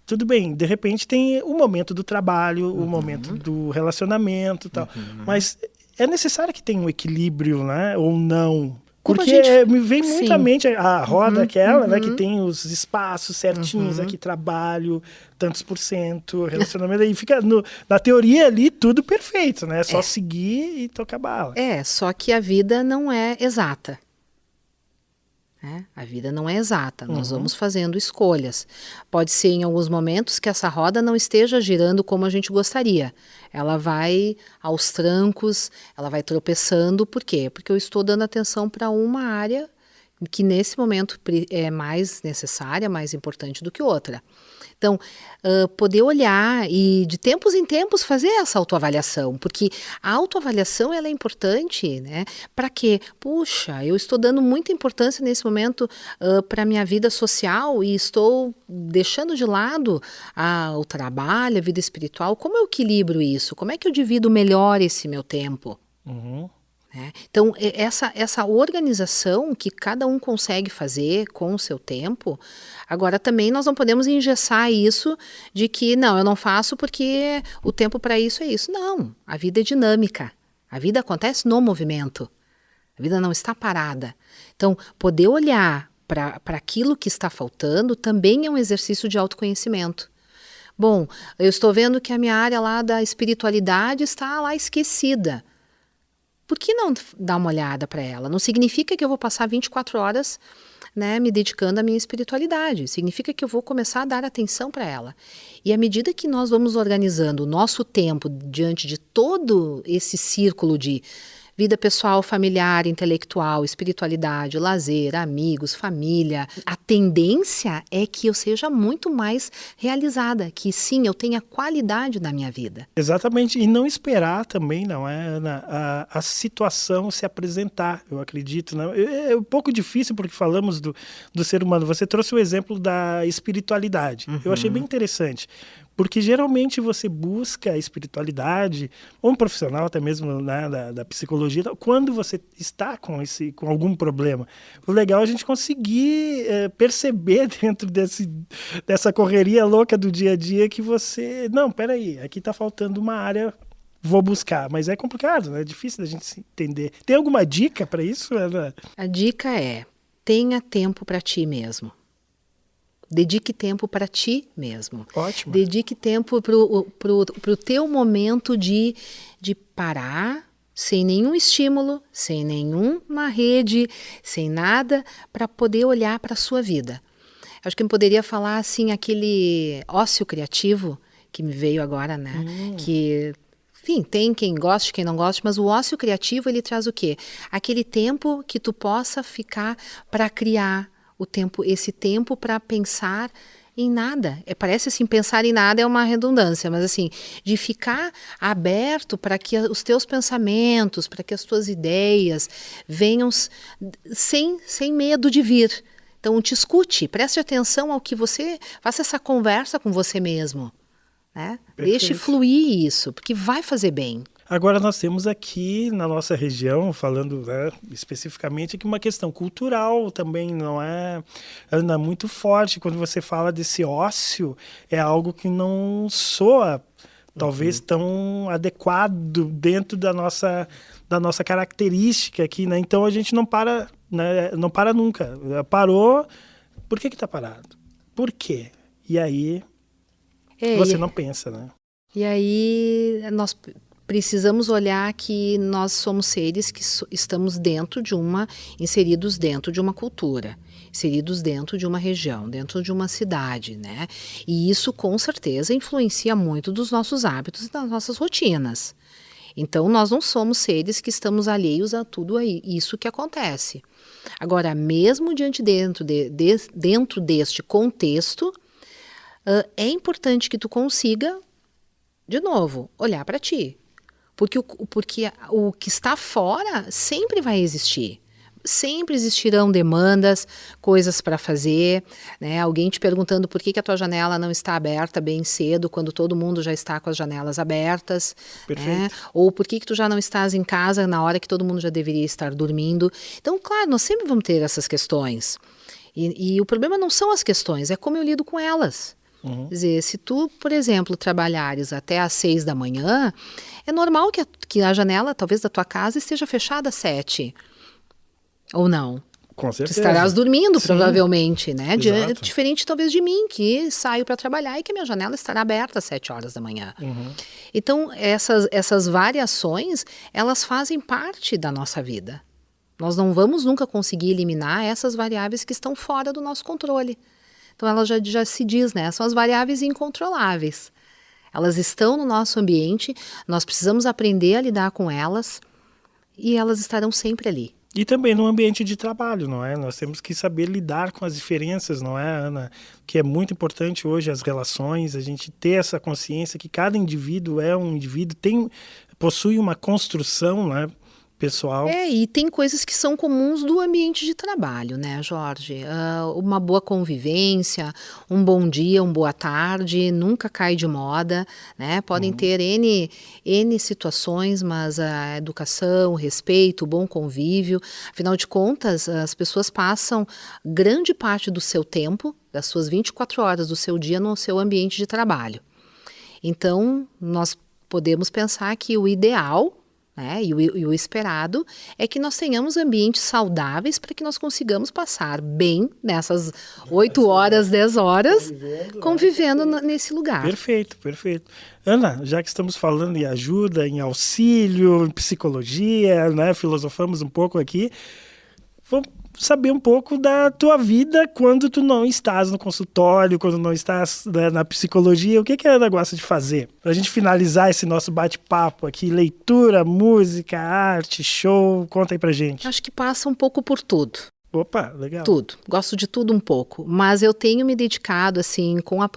tudo bem, de repente tem o momento do trabalho, o momento do relacionamento e tal, mas é necessário que tenha um equilíbrio, né? Ou não? Como Porque a gente... me vem muito à Sim. mente a roda aquela, né, que Uhum. tem os espaços certinhos, aqui trabalho, tantos por cento, relacionamento, aí fica, na teoria ali, tudo perfeito, né? É só seguir e tocar bala. Só que a vida não é exata. Né? A vida não é exata, nós vamos fazendo escolhas. Pode ser em alguns momentos que essa roda não esteja girando como a gente gostaria. Ela vai aos trancos, ela vai tropeçando. Por quê? Porque eu estou dando atenção para uma área que nesse momento é mais necessária, mais importante do que outra. Então, poder olhar e de tempos em tempos fazer essa autoavaliação, porque a autoavaliação ela é importante, né? Para quê? Puxa, eu estou dando muita importância nesse momento para a minha vida social e estou deixando de lado o trabalho, a vida espiritual. Como eu equilibro isso? Como é que eu divido melhor esse meu tempo? Então, essa organização que cada um consegue fazer com o seu tempo, agora também nós não podemos engessar isso de que, não, eu não faço porque o tempo para isso é isso. Não, a vida é dinâmica, a vida acontece no movimento, a vida não está parada. Então, poder olhar para aquilo que está faltando também é um exercício de autoconhecimento. Bom, eu estou vendo que a minha área lá da espiritualidade está lá esquecida. Por que não dar uma olhada para ela? Não significa que eu vou passar 24 horas, né, me dedicando à minha espiritualidade. Significa que eu vou começar a dar atenção para ela. E à medida que nós vamos organizando o nosso tempo diante de todo esse círculo de vida pessoal, familiar, intelectual, espiritualidade, lazer, amigos, família, a tendência é que eu seja muito mais realizada, que sim, eu tenha qualidade na minha vida. Exatamente, e não esperar também, não é, Ana, a situação se apresentar, eu acredito. Né? É um pouco difícil porque falamos do ser humano. Você trouxe o exemplo da espiritualidade. Eu achei bem interessante. Porque geralmente você busca a espiritualidade, ou um profissional até mesmo, né, da psicologia, quando você está com algum problema. O legal é a gente conseguir perceber dentro dessa correria louca do dia a dia que você... Não, peraí, aqui está faltando uma área, vou buscar. Mas é complicado, né? É difícil da gente se entender. Tem alguma dica para isso, Ana? A dica é, tenha tempo para ti mesmo. Dedique tempo para ti mesmo. Ótimo. Dedique tempo pro teu momento de parar, sem nenhum estímulo, sem nenhuma rede, sem nada, para poder olhar para a sua vida. Acho que eu poderia falar assim, aquele ócio criativo que me veio agora, né? Que, enfim, tem quem goste, quem não goste, mas o ócio criativo, ele traz o quê? Aquele tempo que tu possa ficar para criar, esse tempo para pensar em nada. Parece assim, pensar em nada é uma redundância, mas assim, de ficar aberto para que os teus pensamentos, para que as tuas ideias venham sem medo de vir. Então, te escute, preste atenção ao que você... Faça essa conversa com você mesmo. Né? Deixe fluir isso, porque vai fazer bem. Agora nós temos aqui na nossa região, falando, né, especificamente aqui, uma questão cultural também, não é, Ana, muito forte. Quando você fala desse ócio, é algo que não soa talvez tão adequado dentro da nossa característica aqui, né? Então a gente não para, né, não para nunca. Parou, por que está parado? Por quê? E aí você não pensa, né? E aí nós precisamos olhar que nós somos seres que estamos inseridos dentro de uma cultura, inseridos dentro de uma região, dentro de uma cidade, né? E isso com certeza influencia muito dos nossos hábitos e das nossas rotinas. Então nós não somos seres que estamos alheios a tudo isso que acontece. Agora, mesmo dentro deste contexto, é importante que tu consiga, de novo, olhar para ti. Porque o que está fora sempre vai existir. Sempre existirão demandas, coisas para fazer, né? Alguém te perguntando por que a tua janela não está aberta bem cedo, quando todo mundo já está com as janelas abertas. Né? Ou por que tu já não estás em casa na hora que todo mundo já deveria estar dormindo. Então, claro, nós sempre vamos ter essas questões. E o problema não são as questões, é como eu lido com elas. Quer dizer, se tu, por exemplo, trabalhares até às 6 da manhã, é normal que a janela, talvez, da tua casa esteja fechada às 7. Ou não? Com Tu certeza. estarás dormindo, Sim. provavelmente, né? Exato. Diferente, talvez, de mim, que saio para trabalhar e que a minha janela estará aberta às 7 horas da manhã. Então, essas variações, elas fazem parte da nossa vida. Nós não vamos nunca conseguir eliminar essas variáveis que estão fora do nosso controle. Então, ela já se diz, né? São as variáveis incontroláveis. Elas estão no nosso ambiente, nós precisamos aprender a lidar com elas e elas estarão sempre ali. E também no ambiente de trabalho, não é? Nós temos que saber lidar com as diferenças, não é, Ana? Que é muito importante hoje as relações, a gente ter essa consciência que cada indivíduo é um indivíduo, possui uma construção, né, pessoal. E tem coisas que são comuns do ambiente de trabalho, né, Jorge? Uma boa convivência, um bom dia, uma boa tarde, nunca cai de moda, né? Podem ter N situações, mas a educação, o respeito, o bom convívio, afinal de contas, as pessoas passam grande parte do seu tempo, das suas 24 horas do seu dia, no seu ambiente de trabalho. Então, nós podemos pensar que o ideal, né, e o esperado é que nós tenhamos ambientes saudáveis para que nós consigamos passar bem nessas 8 horas, 10 horas, convivendo nesse lugar. Perfeito, perfeito. Ana, já que estamos falando em ajuda, em auxílio, em psicologia, né, filosofamos um pouco aqui, vamos saber um pouco da tua vida quando tu não estás no consultório, quando não estás, né, na psicologia. O que a Ana gosta de fazer? Pra gente finalizar esse nosso bate-papo aqui, leitura, música, arte, show, conta aí pra gente. Acho que passa um pouco por tudo. Opa, legal. Tudo. Gosto de tudo um pouco. Mas eu tenho me dedicado, assim, com a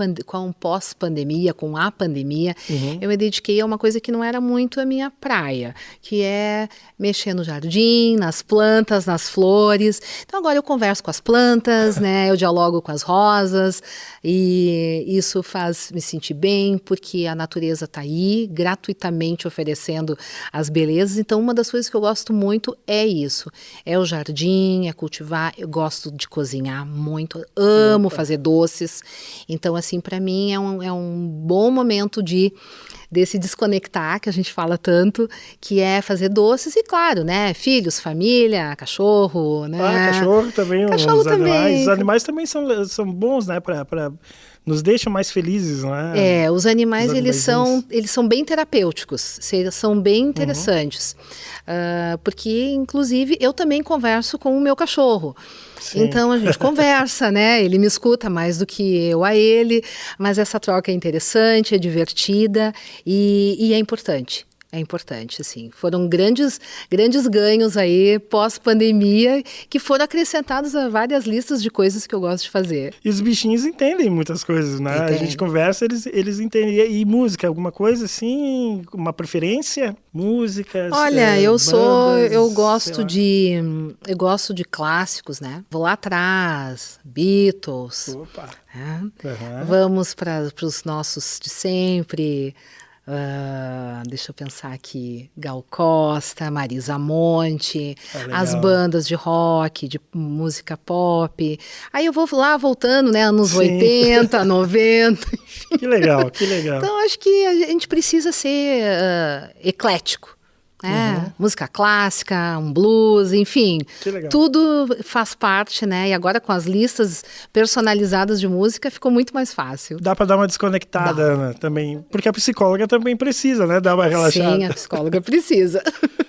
pós-pandemia, com a pandemia, eu me dediquei a uma coisa que não era muito a minha praia, que é mexer no jardim, nas plantas, nas flores. Então agora eu converso com as plantas, né? Eu dialogo com as rosas e isso faz me sentir bem, porque a natureza está aí, gratuitamente oferecendo as belezas. Então uma das coisas que eu gosto muito é isso. É o jardim, é cultivar. Eu gosto de cozinhar muito, amo fazer doces. Então, assim, para mim é um bom momento desse desconectar, que a gente fala tanto, que é fazer doces e, claro, né, filhos, família, cachorro, né? Cachorro também, cachorro os também. animais. Os animais também são bons, né, nos deixam mais felizes, né? Os animais, eles são bem terapêuticos, são bem interessantes. Porque, inclusive, eu também converso com o meu cachorro. Sim. Então, a gente conversa, né? Ele me escuta mais do que eu a ele, mas essa troca é interessante, é divertida e é importante. É importante, assim. Foram grandes ganhos aí pós-pandemia que foram acrescentados a várias listas de coisas que eu gosto de fazer. E os bichinhos entendem muitas coisas, né? A gente conversa, eles entendem. E música, alguma coisa assim, uma preferência? Músicas? Olha, eu gosto de clássicos, né? Vou lá atrás, Beatles. Opa! Vamos para os nossos de sempre. Deixa eu pensar aqui, Gal Costa, Marisa Monte, as bandas de rock, de música pop. Aí eu vou lá voltando, né, anos 80, 90, enfim. Que legal, que legal. Então acho que a gente precisa ser eclético. Música clássica, um blues, enfim, tudo faz parte, né? E agora com as listas personalizadas de música ficou muito mais fácil. Dá para dar uma desconectada, Ana, também, porque a psicóloga também precisa, né? Dar uma relaxada. Sim, a psicóloga precisa.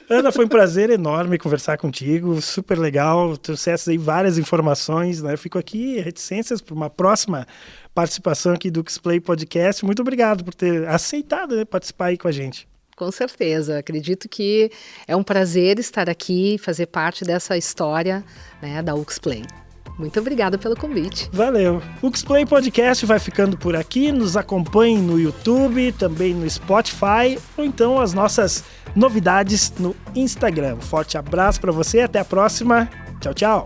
Ana, foi um prazer enorme conversar contigo, super legal, trouxeste aí várias informações, né? Eu fico aqui reticências para uma próxima participação aqui do X-Play Podcast. Muito obrigado por ter aceitado, né, participar aí com a gente. Com certeza, acredito que é um prazer estar aqui e fazer parte dessa história, né, da UXplay. Muito obrigada pelo convite. Valeu. O UXplay Podcast vai ficando por aqui. Nos acompanhe no YouTube, também no Spotify, ou então as nossas novidades no Instagram. Um forte abraço para você, até a próxima. Tchau, tchau.